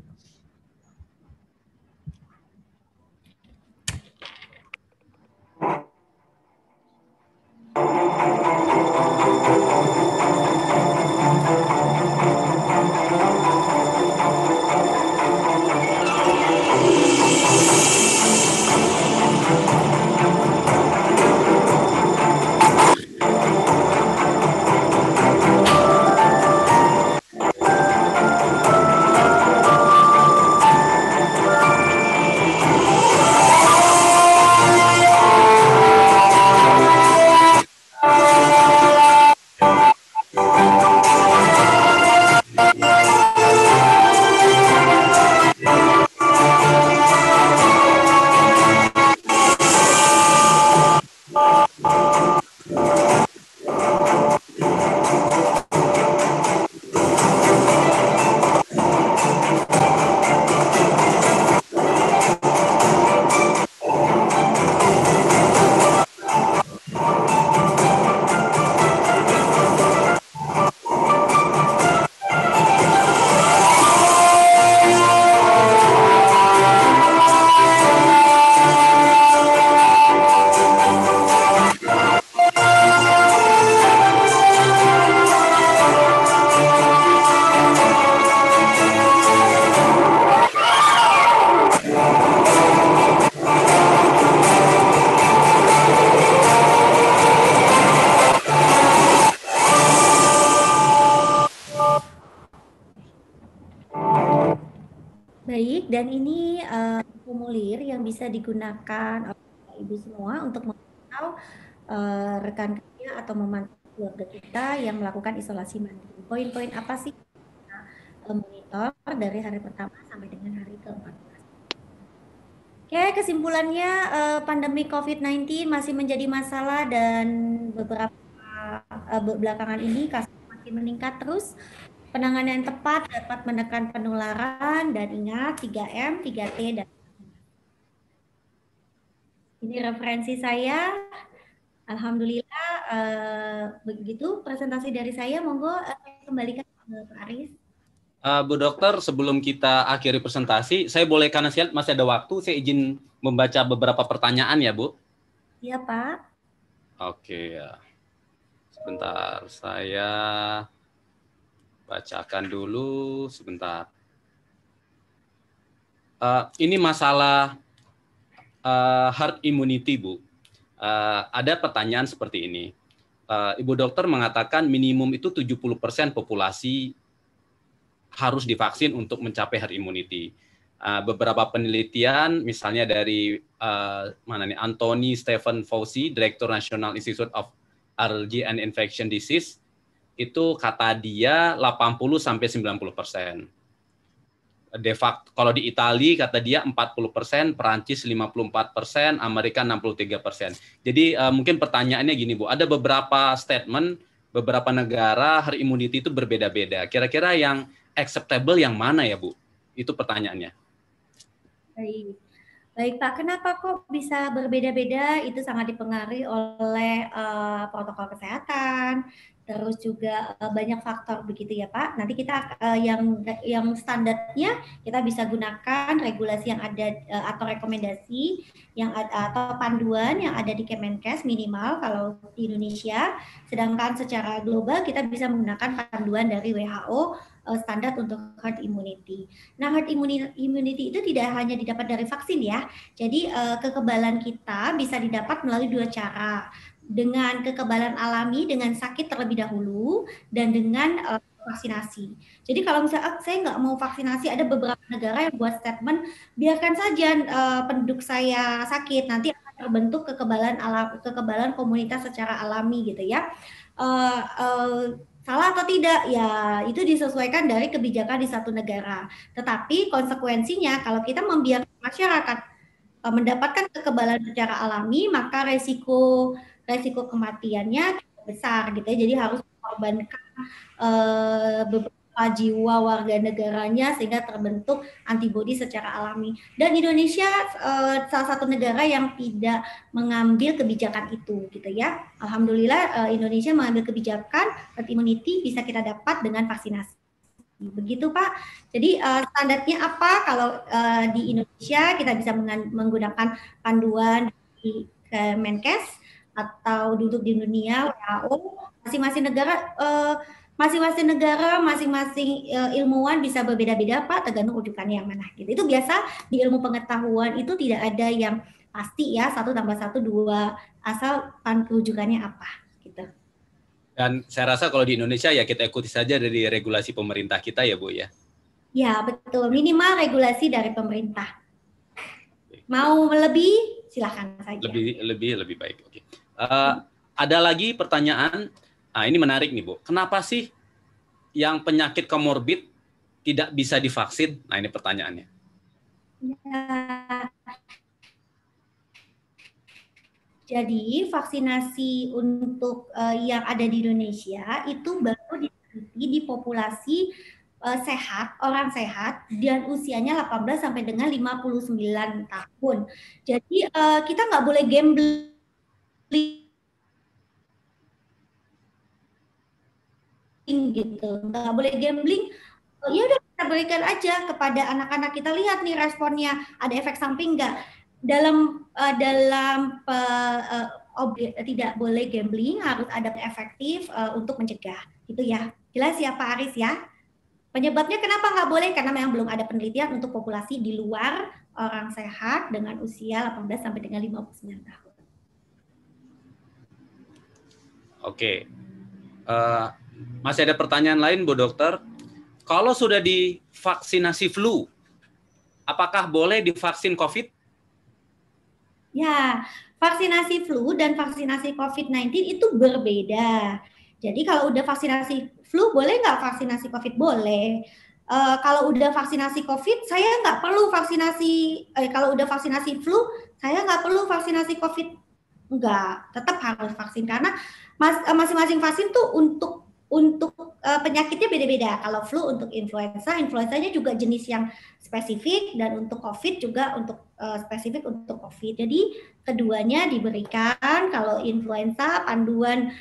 Baik, dan ini formulir yang bisa digunakan oleh Ibu semua untuk memantau rekan kerja atau memantau keluarga kita yang melakukan isolasi mandiri. Poin-poin apa sih kita monitor dari hari pertama sampai dengan hari ke-14? Oke, kesimpulannya pandemi COVID-19 masih menjadi masalah dan beberapa belakangan ini kasus masih meningkat terus. Penanganan yang tepat dapat menekan penularan dan ingat 3M, 3T, dan ini referensi saya. Alhamdulillah begitu presentasi dari saya. Monggo kembalikan ke Pak Aris. Bu Dokter, sebelum kita akhiri presentasi, saya boleh karena saya masih ada waktu, saya izin membaca beberapa pertanyaan ya, Bu. Iya, Pak. Oke, ya. Sebentar, saya bacakan dulu sebentar. Ini masalah herd immunity, Bu. Ada pertanyaan seperti ini. Ibu dokter mengatakan minimum itu 70% populasi harus divaksin untuk mencapai herd immunity. Beberapa penelitian, misalnya dari Anthony Stephen Fauci, Direktur National Institute of Allergy and Infection Disease, itu kata dia 80-90%. De facto, kalau di Italia kata dia 40%, Perancis 54%, Amerika 63%. Jadi mungkin pertanyaannya gini, Bu, ada beberapa statement, beberapa negara herd immunity itu berbeda-beda. Kira-kira yang acceptable yang mana ya, Bu? Itu pertanyaannya. Baik Pak, kenapa kok bisa berbeda-beda? Itu sangat dipengaruhi oleh protokol kesehatan, terus juga banyak faktor begitu ya Pak. Nanti kita yang standarnya kita bisa gunakan regulasi yang ada atau rekomendasi yang atau panduan yang ada di Kemenkes minimal kalau di Indonesia. Sedangkan secara global kita bisa menggunakan panduan dari WHO standar untuk herd immunity. Nah, herd immunity itu tidak hanya didapat dari vaksin ya. Jadi kekebalan kita bisa didapat melalui dua cara. Dengan kekebalan alami dengan sakit terlebih dahulu dan dengan vaksinasi. Jadi kalau misalnya saya nggak mau vaksinasi, ada beberapa negara yang buat statement biarkan saja penduduk saya sakit, nanti akan terbentuk kekebalan komunitas secara alami gitu ya. Salah atau tidak ya itu disesuaikan dari kebijakan di satu negara. Tetapi konsekuensinya kalau kita membiarkan masyarakat mendapatkan kekebalan secara alami, maka resiko kematiannya besar gitu ya. Jadi harus mengorbankan beberapa jiwa warga negaranya sehingga terbentuk antibodi secara alami. Dan Indonesia salah satu negara yang tidak mengambil kebijakan itu gitu ya. Alhamdulillah Indonesia mengambil kebijakan herd immunity bisa kita dapat dengan vaksinasi. Begitu Pak. Jadi standarnya apa kalau di Indonesia kita bisa menggunakan panduan di Kemenkes atau duduk di dunia WHO. Masing-masing negara, masing-masing ilmuwan bisa berbeda-beda Pak, tergantung rujukannya yang mana gitu. Itu biasa di ilmu pengetahuan itu tidak ada yang pasti ya 1 + 1 2 asal rujukannya apa gitu. Dan saya rasa kalau di Indonesia ya kita ikuti saja dari regulasi pemerintah kita ya Bu ya. Ya betul, minimal regulasi dari pemerintah. Mau lebih silakan saja. Lebih baik. Oke. Ada lagi pertanyaan. Nah, ini menarik nih Bu. Kenapa sih yang penyakit komorbid tidak bisa divaksin? Nah ini pertanyaannya. Ya. Jadi vaksinasi untuk yang ada di Indonesia itu baru diteliti di populasi sehat, orang sehat dan usianya 18 sampai dengan 59 tahun. Jadi kita nggak boleh gambling gitu, nggak boleh gambling. Ya udah kita berikan aja kepada anak-anak, kita lihat nih responnya, ada efek samping nggak. Dalam tidak boleh gambling, harus ada efektif untuk mencegah gitu ya. Jelas ya Pak Aris ya. Penyebabnya kenapa nggak boleh? Karena memang belum ada penelitian untuk populasi di luar orang sehat dengan usia 18 sampai dengan 59 tahun. Oke. Masih ada pertanyaan lain Bu Dokter? Kalau sudah divaksinasi flu, apakah boleh divaksin COVID? Ya, vaksinasi flu dan vaksinasi COVID-19 itu berbeda. Jadi kalau udah vaksinasi flu boleh nggak vaksinasi COVID? Boleh. Kalau udah vaksinasi COVID, saya nggak perlu vaksinasi. Kalau udah vaksinasi flu, saya nggak perlu vaksinasi COVID. Enggak, tetap harus vaksin karena masing-masing vaksin tuh untuk penyakitnya beda-beda. Kalau flu untuk influenza, influenzanya juga jenis yang spesifik, dan untuk COVID juga untuk spesifik untuk COVID. Jadi keduanya diberikan. Kalau influenza, panduan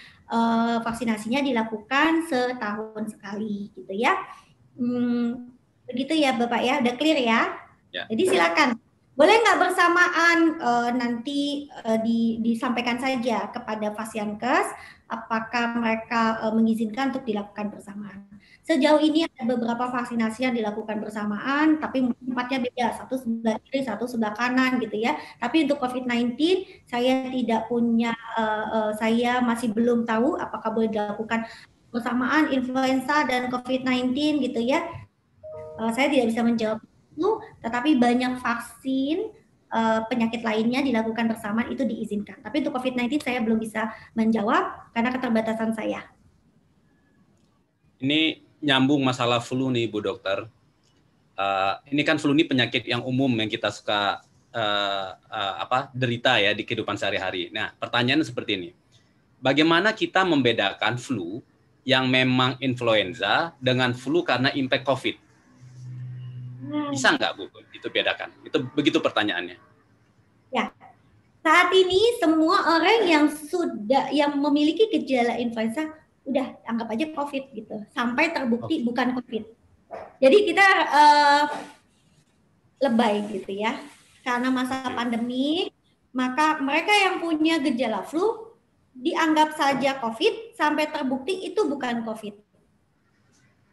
vaksinasinya dilakukan setahun sekali, gitu ya. Begitu ya Bapak ya, udah clear ya? Ya. Jadi silakan. Boleh nggak bersamaan, nanti disampaikan saja kepada Fasiankes apakah mereka mengizinkan untuk dilakukan bersamaan. Sejauh ini ada beberapa vaksinasi yang dilakukan bersamaan, tapi tempatnya beda, satu sebelah kiri, satu sebelah kanan gitu ya. Tapi untuk COVID-19 saya tidak punya, saya masih belum tahu apakah boleh dilakukan bersamaan influenza dan COVID-19 gitu ya. Saya tidak bisa menjawab itu, tetapi banyak vaksin penyakit lainnya dilakukan bersamaan itu diizinkan. Tapi untuk COVID-19 saya belum bisa menjawab karena keterbatasan saya. Ini nyambung masalah flu nih Bu Dokter. Ini kan flu ini penyakit yang umum yang kita suka derita ya di kehidupan sehari-hari. Nah, pertanyaannya seperti ini. Bagaimana kita membedakan flu yang memang influenza dengan flu karena impact COVID? Bisa nggak Bu itu bedakan? Itu begitu pertanyaannya. Ya, saat ini semua orang yang memiliki gejala influenza udah anggap aja COVID gitu, sampai terbukti bukan COVID. Jadi kita lebay gitu ya, karena masa pandemi, maka mereka yang punya gejala flu dianggap saja COVID sampai terbukti itu bukan COVID.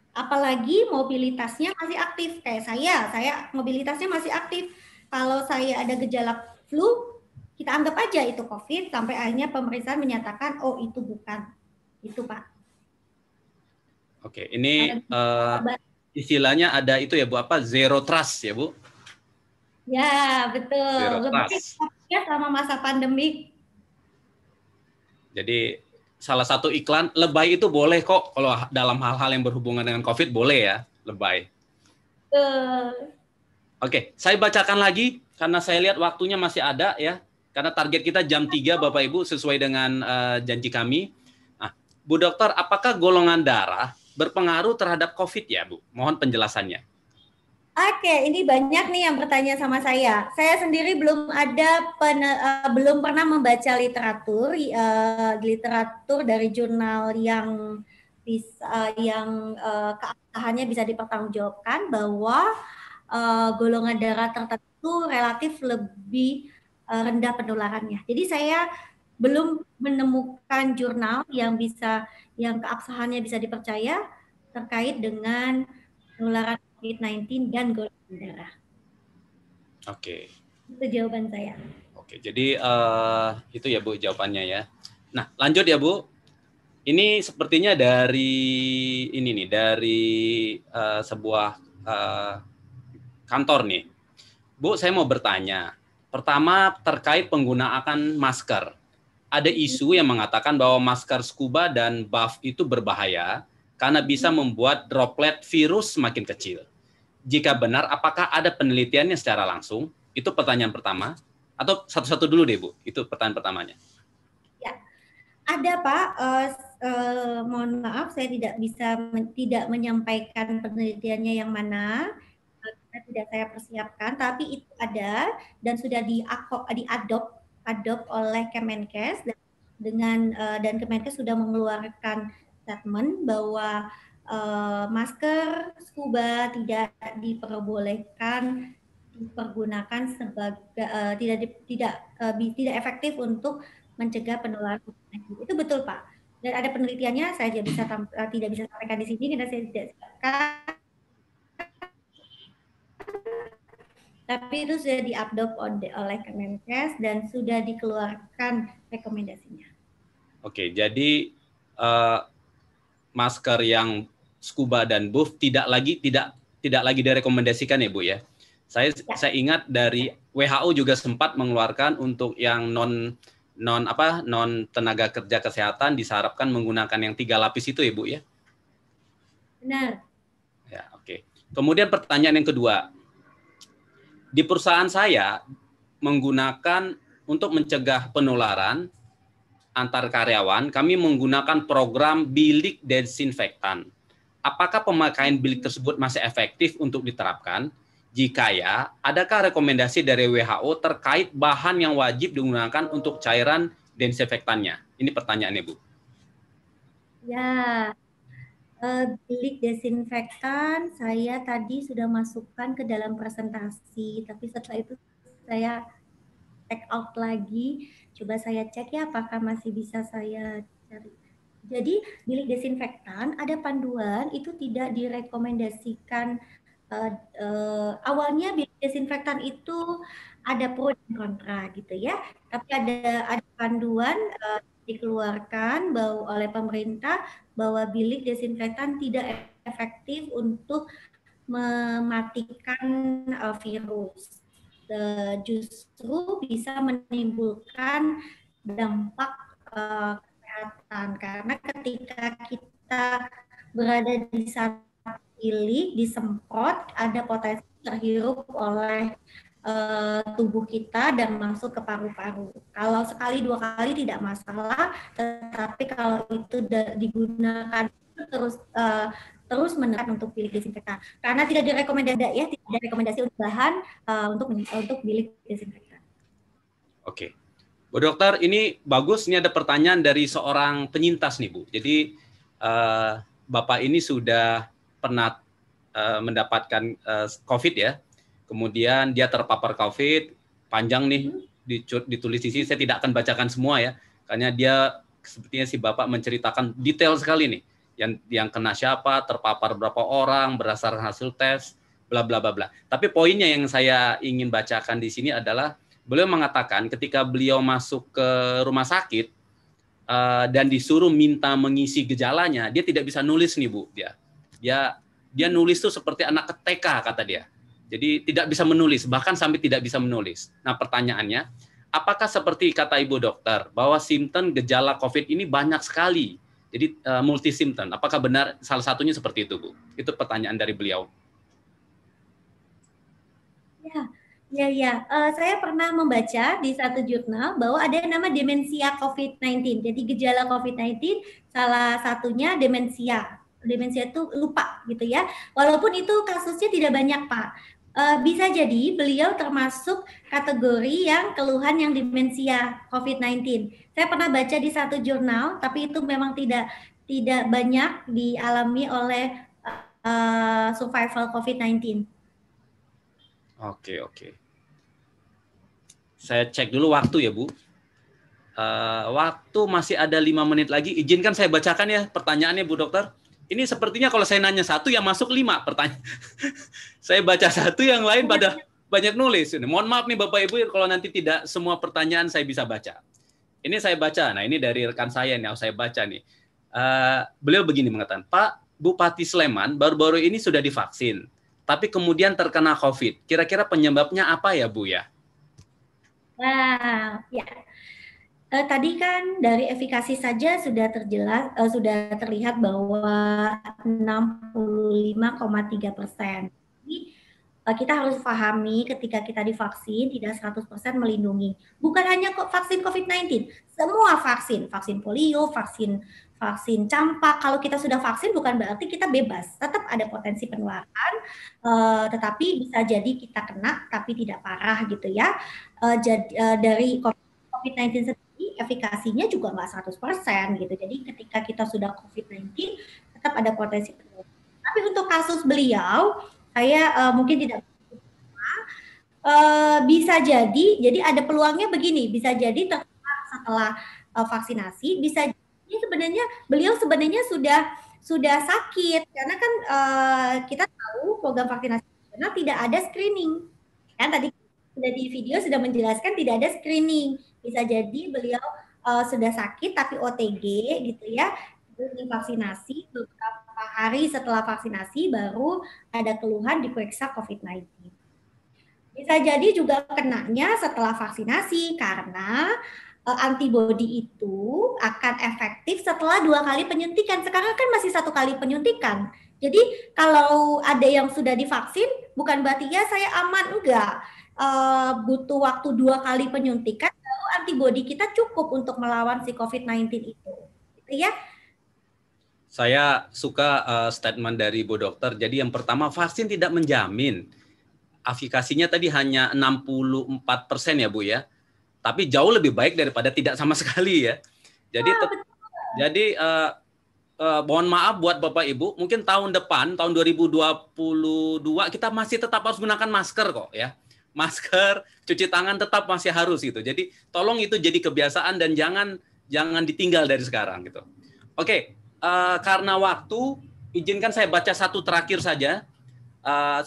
Apalagi mobilitasnya masih aktif, kayak saya mobilitasnya masih aktif. Kalau saya ada gejala flu, kita anggap aja itu COVID, sampai akhirnya pemeriksaan menyatakan, oh itu bukan. Itu Pak. Oke, ini istilahnya ada itu ya Bu, apa zero trust ya Bu? Ya, betul. Zero Lebih trust. ya selama masa pandemi. Jadi salah satu iklan lebay itu boleh kok kalau dalam hal-hal yang berhubungan dengan COVID boleh ya, lebay. Oke, saya bacakan lagi karena saya lihat waktunya masih ada ya. Karena target kita jam 3 Bapak Ibu sesuai dengan janji kami. Nah, Bu Dokter, apakah golongan darah berpengaruh terhadap COVID ya, Bu? Mohon penjelasannya. Oke, ini banyak nih yang bertanya sama saya. Saya sendiri belum pernah membaca literatur dari jurnal yang keabsahannya bisa dipertanggungjawabkan bahwa golongan darah tertentu relatif lebih rendah penularannya. Jadi saya belum menemukan jurnal yang keabsahannya bisa dipercaya terkait dengan penularan COVID-19 dan golongan darah. Oke. Itu jawaban saya. Oke, jadi itu ya Bu jawabannya ya. Nah, lanjut ya Bu. Ini sepertinya dari sebuah kantor nih. Bu, saya mau bertanya. Pertama terkait penggunaan masker. Ada isu yang mengatakan bahwa masker scuba dan buff itu berbahaya karena bisa membuat droplet virus semakin kecil. Jika benar, apakah ada penelitiannya secara langsung? Itu pertanyaan pertama. Atau satu-satu dulu deh, Bu. Itu pertanyaan pertamanya. Ya, ada Pak. Mohon maaf, saya tidak menyampaikan penelitiannya yang mana. Tidak saya persiapkan, tapi itu ada dan sudah diadop oleh Kemenkes dan Kemenkes sudah mengeluarkan statement bahwa masker scuba tidak diperbolehkan dipergunakan sebagai tidak efektif untuk mencegah penularan COVID-19. Itu betul Pak. Dan ada penelitiannya, saya tidak bisa sampaikan di sini karena saya tidak siapkan. Tapi itu sudah diupdate oleh Kemenkes dan sudah dikeluarkan rekomendasinya. Oke, jadi masker yang scuba dan buff tidak lagi direkomendasikan ya Bu ya. Saya ingat dari WHO juga sempat mengeluarkan untuk yang non tenaga kerja kesehatan disarankan menggunakan yang 3 lapis itu ya Bu ya. Benar. Ya, oke. Kemudian pertanyaan yang kedua. Di perusahaan saya menggunakan untuk mencegah penularan antar karyawan, kami menggunakan program bilik desinfektan. Apakah pemakaian bilik tersebut masih efektif untuk diterapkan? Jika ya, adakah rekomendasi dari WHO terkait bahan yang wajib digunakan untuk cairan desinfektannya? Ini pertanyaannya, Bu. Ya, bilik desinfektan saya tadi sudah masukkan ke dalam presentasi, tapi setelah itu saya check out lagi. Coba saya cek ya apakah masih bisa saya cari. Jadi bilik desinfektan ada panduan itu tidak direkomendasikan. Awalnya bilik desinfektan itu ada pro dan kontra gitu ya, tapi ada panduan dikeluarkan oleh pemerintah bahwa bilik desinfektan tidak efektif untuk mematikan virus. Justru bisa menimbulkan dampak kesehatan karena ketika kita berada di satu bilik disemprot ada potensi terhirup oleh tubuh kita dan masuk ke paru-paru. Kalau sekali 2 kali tidak masalah, tetapi kalau itu digunakan terus menerapkan untuk bilik desinfektan karena tidak direkomendasi untuk bahan untuk bilik desinfektan. Oke. Bu Dokter, ini bagus. Ini ada pertanyaan dari seorang penyintas nih, Bu. Jadi Bapak ini sudah pernah mendapatkan COVID ya. Kemudian dia terpapar COVID, panjang nih ditulis di sini. Saya tidak akan bacakan semua ya, karena dia sepertinya si Bapak menceritakan detail sekali nih. Yang kena siapa, terpapar berapa orang, berdasarkan hasil tes, bla bla bla bla. Tapi poinnya yang saya ingin bacakan di sini adalah beliau mengatakan ketika beliau masuk ke rumah sakit dan disuruh minta mengisi gejalanya, dia tidak bisa nulis nih Bu. Dia nulis tuh seperti anak TK kata dia. Jadi tidak bisa menulis, bahkan sampai tidak bisa menulis. Nah pertanyaannya, apakah seperti kata Ibu Dokter bahwa simptom gejala COVID ini banyak sekali? Jadi multi simptom. Apakah benar salah satunya seperti itu, Bu? Itu pertanyaan dari beliau. Ya. Saya pernah membaca di satu jurnal bahwa ada yang nama demensia COVID-19. Jadi gejala COVID-19 salah satunya demensia. Demensia itu lupa gitu ya. Walaupun itu kasusnya tidak banyak, Pak. Bisa jadi beliau termasuk kategori yang keluhan yang demensia COVID-19. Saya pernah baca di satu jurnal, tapi itu memang tidak banyak dialami oleh survival COVID-19. Oke. Saya cek dulu waktu ya, Bu. Waktu masih ada 5 menit lagi. Izinkan saya bacakan ya pertanyaannya, Bu Dokter. Ini sepertinya kalau saya nanya 1 yang masuk 5 pertanyaan. Saya baca 1, yang lain pada banyak nulis. Mohon maaf nih Bapak Ibu kalau nanti tidak semua pertanyaan saya bisa baca. Ini saya baca. Nah, ini dari rekan saya nih, saya baca nih. Beliau begini mengatakan, Pak Bupati Sleman baru-baru ini sudah divaksin, tapi kemudian terkena COVID. Kira-kira penyebabnya apa ya, Bu ya? Nah, ya. Tadi kan dari efikasi saja sudah sudah terlihat bahwa 65,3%. Jadi kita harus pahami ketika kita divaksin tidak 100% melindungi. Bukan hanya vaksin COVID-19, semua vaksin polio, vaksin campak. Kalau kita sudah vaksin bukan berarti kita bebas, tetap ada potensi penularan, tetapi bisa jadi kita kena tapi tidak parah gitu ya. Dari COVID-19 sendiri efikasinya juga nggak 100% gitu. Jadi ketika kita sudah COVID-19 tetap ada potensi penularan. Tapi untuk kasus beliau, saya mungkin tidak bisa jadi ada peluangnya begini, bisa jadi setelah vaksinasi, bisa jadi sebenarnya beliau sudah sakit karena kan kita tahu program vaksinasi nasional tidak ada screening. Kan tadi sudah di video sudah menjelaskan tidak ada screening. Bisa jadi beliau sudah sakit tapi OTG gitu ya, divaksinasi beberapa hari setelah vaksinasi baru ada keluhan diperiksa COVID-19. Bisa jadi juga kenanya setelah vaksinasi karena antibodi itu akan efektif setelah 2 kali penyuntikan. Sekarang kan masih 1 kali penyuntikan. Jadi kalau ada yang sudah divaksin, bukan berarti ya saya aman, enggak. Butuh waktu 2 kali penyuntikan, lalu antibodi kita cukup untuk melawan si COVID-19 itu. Gitu ya. Saya suka statement dari Bu Dokter. Jadi yang pertama, vaksin tidak menjamin. Efikasinya tadi hanya 64% ya Bu ya. Tapi jauh lebih baik daripada tidak sama sekali ya. Jadi mohon maaf buat Bapak Ibu, mungkin tahun depan, tahun 2022 kita masih tetap harus gunakan masker kok ya. Masker, cuci tangan tetap masih harus gitu. Jadi tolong itu jadi kebiasaan dan jangan ditinggal dari sekarang gitu. Oke, karena waktu, izinkan saya baca satu terakhir saja.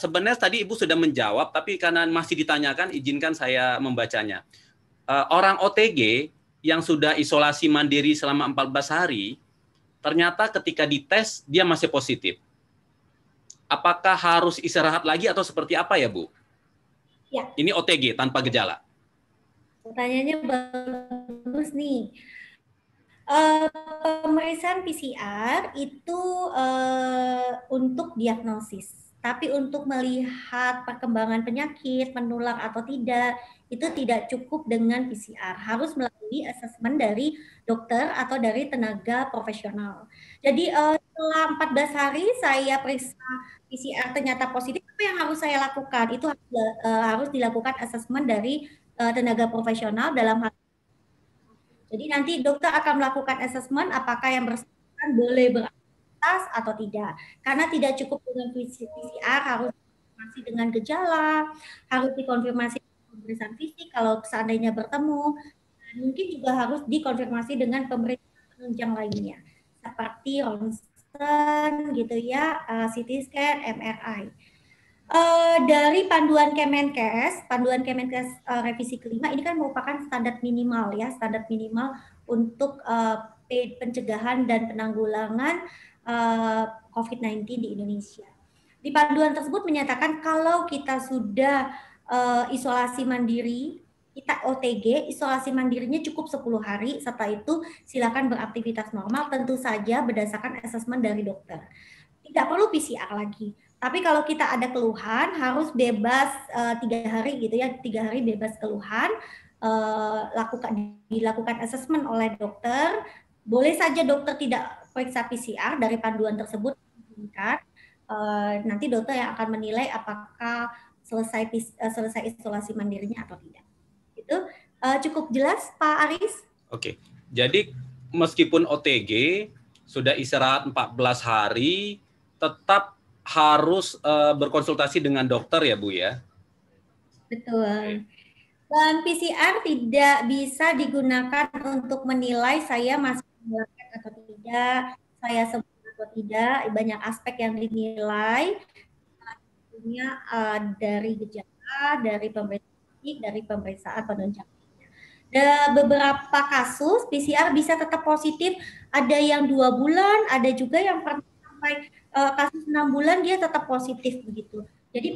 Sebenarnya tadi Ibu sudah menjawab, tapi karena masih ditanyakan, izinkan saya membacanya. Orang OTG yang sudah isolasi mandiri selama 14 hari, ternyata ketika dites dia masih positif. Apakah harus istirahat lagi atau seperti apa ya, Bu? Ya. Ini OTG tanpa gejala. Pertanyaannya bagus nih. Pemeriksaan PCR itu untuk diagnosis, tapi untuk melihat perkembangan penyakit, menular atau tidak, itu tidak cukup dengan PCR. Harus melalui asesmen dari dokter atau dari tenaga profesional. Jadi setelah 14 hari saya periksa PCR ternyata positif, apa yang harus saya lakukan? Itu harus dilakukan asesmen dari tenaga profesional dalam hal. Jadi nanti dokter akan melakukan asesmen apakah yang bersangkutan boleh beraktivitas atau tidak. Karena tidak cukup dengan PCR, harus dikonfirmasi dengan gejala, harus dikonfirmasi dengan pemeriksaan fisik kalau seandainya bertemu, dan mungkin juga harus dikonfirmasi dengan pemeriksaan penunjang lainnya, seperti ronsen gitu ya, CT scan, MRI. Dari panduan Kemenkes revisi kelima ini kan merupakan standar minimal ya, standar minimal untuk pencegahan dan penanggulangan COVID-19 di Indonesia. Di panduan tersebut menyatakan kalau kita sudah isolasi mandiri, kita OTG, isolasi mandirinya cukup 10 hari, setelah itu silakan beraktivitas normal, tentu saja berdasarkan asesmen dari dokter. Tidak perlu PCR lagi. Tapi kalau kita ada keluhan harus bebas 3 hari gitu ya, 3 hari bebas keluhan, dilakukan asesmen oleh dokter. Boleh saja dokter tidak periksa PCR dari panduan tersebut, nanti dokter yang akan menilai apakah selesai isolasi mandirinya atau tidak. Itu cukup jelas Pak Aris? Oke, jadi meskipun OTG sudah istirahat 14 hari, tetap harus berkonsultasi dengan dokter ya Bu ya? Betul. Dan PCR tidak bisa digunakan untuk menilai saya masih menularkan atau tidak, saya sembuh atau tidak. Banyak aspek yang dinilai, dari gejala, dari pemeriksaan penunjang. Beberapa kasus PCR bisa tetap positif, ada yang 2 bulan, ada juga yang pernah sampai kasus 6 bulan dia tetap positif begitu. Jadi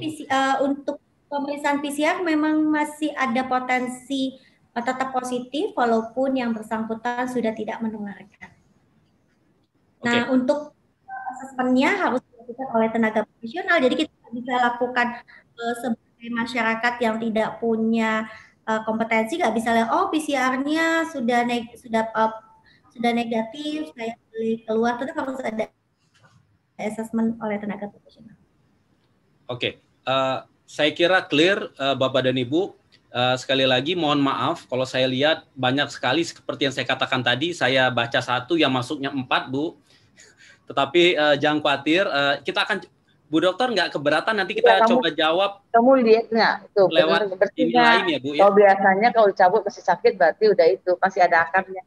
untuk pemeriksaan PCR memang masih ada potensi tetap positif walaupun yang bersangkutan sudah tidak menularkan. Nah, untuk asesmennya harus dilakukan oleh tenaga profesional. Jadi kita bisa lakukan sebagai masyarakat yang tidak punya kompetensi, nggak bisa lihat PCR-nya sudah negatif, saya boleh keluar, tetap harus ada asesmen oleh tenaga profesional. Oke, saya kira clear Bapak dan Ibu. Sekali lagi mohon maaf kalau saya lihat banyak sekali seperti yang saya katakan tadi, saya baca 1 yang masuknya 4 Bu. Tetapi jangan khawatir, kita akan Bu Dokter nggak keberatan nanti kita coba jawab. Kamu lihatnya tuh lewat ini lain ya Bu ya. Kalau biasanya kalau cabut masih sakit berarti udah itu pasti ada akarnya.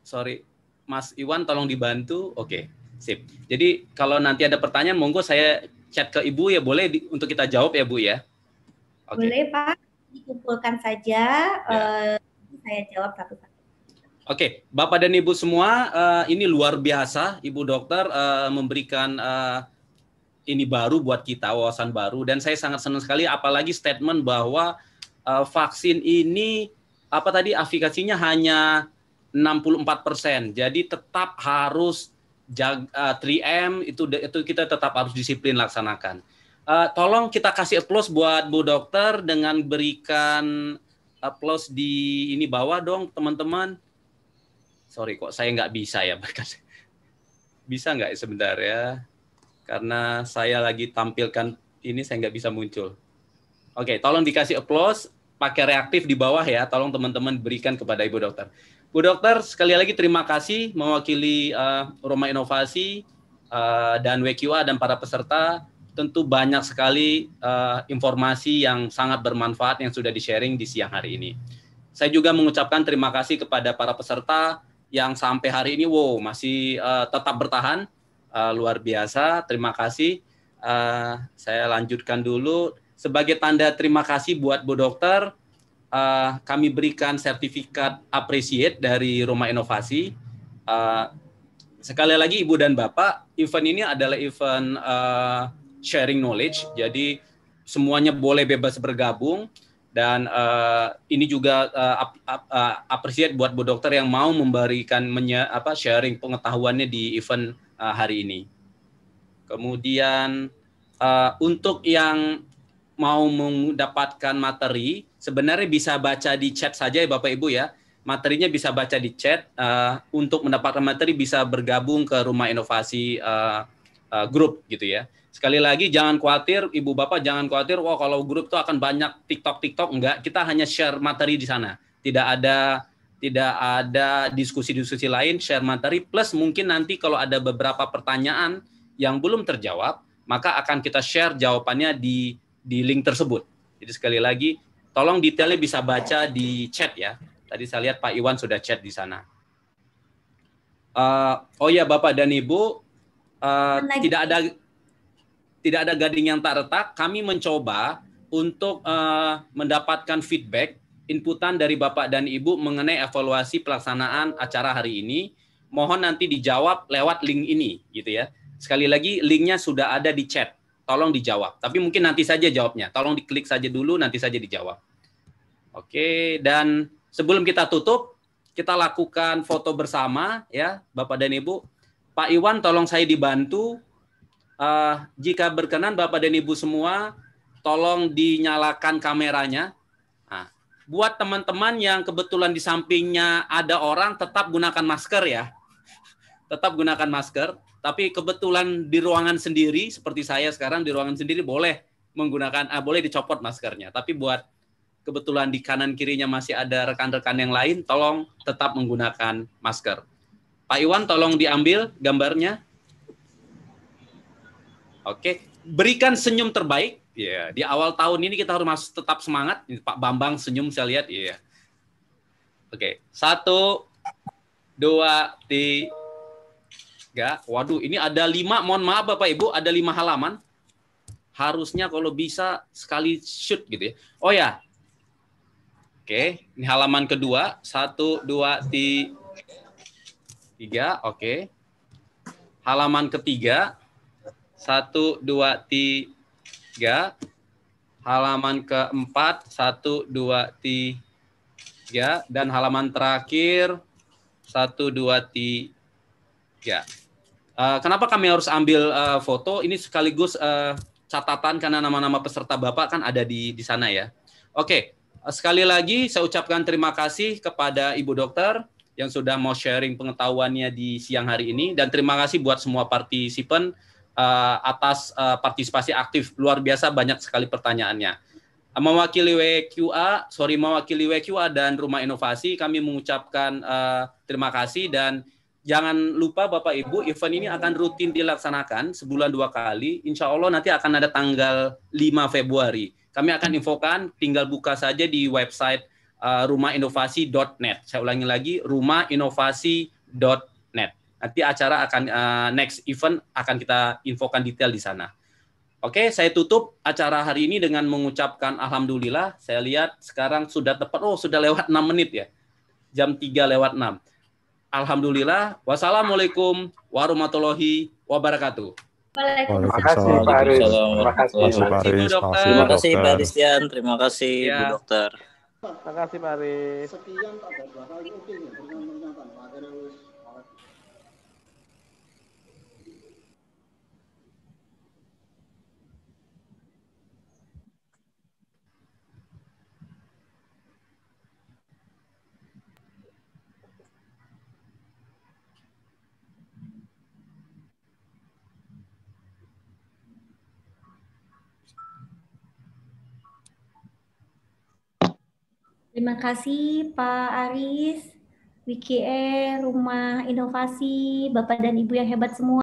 Sorry, Mas Iwan tolong dibantu. Oke. Sip. Jadi kalau nanti ada pertanyaan, monggo saya chat ke Ibu ya, boleh untuk kita jawab ya Bu ya. Okay. Boleh Pak, dikumpulkan saja, saya jawab satu-satu. Oke, Bapak dan Ibu semua, ini luar biasa Ibu Dokter memberikan ini baru buat kita, wawasan baru, dan saya sangat senang sekali apalagi statement bahwa vaksin ini efikasinya hanya 64%. Jadi tetap harus jaga 3M itu kita tetap harus disiplin laksanakan. Tolong kita kasih applause buat Bu Dokter dengan berikan applause di ini bawah dong teman-teman. Sorry kok saya nggak bisa ya, bisa nggak sebentar ya? Karena saya lagi tampilkan ini saya nggak bisa muncul. Oke, tolong dikasih applause, pakai reaktif di bawah ya. Tolong teman-teman berikan kepada Ibu Dokter. Bu Dokter, sekali lagi terima kasih mewakili Rumah Inovasi dan WQA dan para peserta. Tentu banyak sekali informasi yang sangat bermanfaat yang sudah di-sharing di siang hari ini. Saya juga mengucapkan terima kasih kepada para peserta yang sampai hari ini masih tetap bertahan. Luar biasa, terima kasih. Saya lanjutkan dulu. Sebagai tanda terima kasih buat Bu Dokter, kami berikan sertifikat appreciate dari Rumah Inovasi. Sekali lagi Ibu dan Bapak, event ini adalah event sharing knowledge, jadi semuanya boleh bebas bergabung, dan ini juga appreciate buat Bu Dokter yang mau memberikan sharing pengetahuannya di event hari ini. Kemudian untuk yang mau mendapatkan materi, sebenarnya bisa baca di chat saja ya Bapak Ibu ya. Materinya bisa baca di chat. Untuk mendapatkan materi bisa bergabung ke Rumah Inovasi grup gitu ya. Sekali lagi jangan khawatir, Ibu Bapak jangan khawatir, kalau grup itu akan banyak TikTok, enggak. Kita hanya share materi di sana. Tidak ada diskusi-diskusi lain, share materi, plus mungkin nanti kalau ada beberapa pertanyaan yang belum terjawab, maka akan kita share jawabannya di link tersebut. Jadi sekali lagi, tolong detailnya bisa baca di chat ya. Tadi saya lihat Pak Iwan sudah chat di sana. Bapak dan Ibu, tidak ada gading yang tak retak. Kami mencoba untuk mendapatkan feedback, inputan dari Bapak dan Ibu mengenai evaluasi pelaksanaan acara hari ini. Mohon nanti dijawab lewat link ini, gitu ya. Sekali lagi, linknya sudah ada di chat. Tolong dijawab. Tapi mungkin nanti saja jawabnya. Tolong diklik saja dulu, nanti saja dijawab. Oke, dan sebelum kita tutup, kita lakukan foto bersama, ya, Bapak dan Ibu. Pak Iwan, tolong saya dibantu. Jika berkenan, Bapak dan Ibu semua, tolong dinyalakan kameranya. Buat teman-teman yang kebetulan di sampingnya ada orang, tetap gunakan masker ya. Tetap gunakan masker. Tapi kebetulan di ruangan sendiri, seperti saya sekarang di ruangan sendiri, boleh boleh dicopot maskernya. Tapi buat kebetulan di kanan kirinya masih ada rekan-rekan yang lain, tolong tetap menggunakan masker. Pak Iwan, tolong diambil gambarnya. Oke, berikan senyum terbaik. Ya, di awal tahun ini kita harus tetap semangat. Pak Bambang senyum saya lihat. Iya. Oke, 1, 2, 3. Waduh, ini ada 5. Mohon maaf Bapak Ibu, ada 5 halaman. Harusnya kalau bisa sekali shoot gitu ya. Oh ya. Oke, ini halaman kedua. 1, 2, 3. Oke. Halaman ketiga. 1, 2, 3. Halaman keempat. 1, 2, 3. Dan halaman terakhir 1, 2, 3. Kenapa kami harus ambil foto? Ini sekaligus catatan karena nama-nama peserta Bapak kan ada di sana ya. Oke, sekali lagi saya ucapkan terima kasih kepada Ibu Dokter yang sudah mau sharing pengetahuannya di siang hari ini, dan terima kasih buat semua partisipan atas partisipasi aktif. Luar biasa banyak sekali pertanyaannya. Mewakili WQA dan Rumah Inovasi, kami mengucapkan terima kasih, dan jangan lupa Bapak Ibu, event ini akan rutin dilaksanakan sebulan 2 kali. Insya Allah nanti akan ada tanggal 5 Februari. Kami akan infokan, tinggal buka saja di website rumahinovasi.net. Saya ulangi lagi, rumahinovasi.net. Nanti acara akan next event akan kita infokan detail di sana. Oke, saya tutup acara hari ini dengan mengucapkan alhamdulillah. Saya lihat sekarang sudah tepat, sudah lewat 6 menit ya. Jam 3:06. Alhamdulillah. Wassalamualaikum warahmatullahi wabarakatuh. Waalaikumsalam. Pak Aris. Terima kasih Terima Pak kasih, Bu Aris. Dokter. Terima kasih Pak Distian, terima kasih Ya. Bu Dokter. Terima kasih Pak Aris. Terima kasih Pak Aris, WKE, Rumah Inovasi, Bapak dan Ibu yang hebat semua.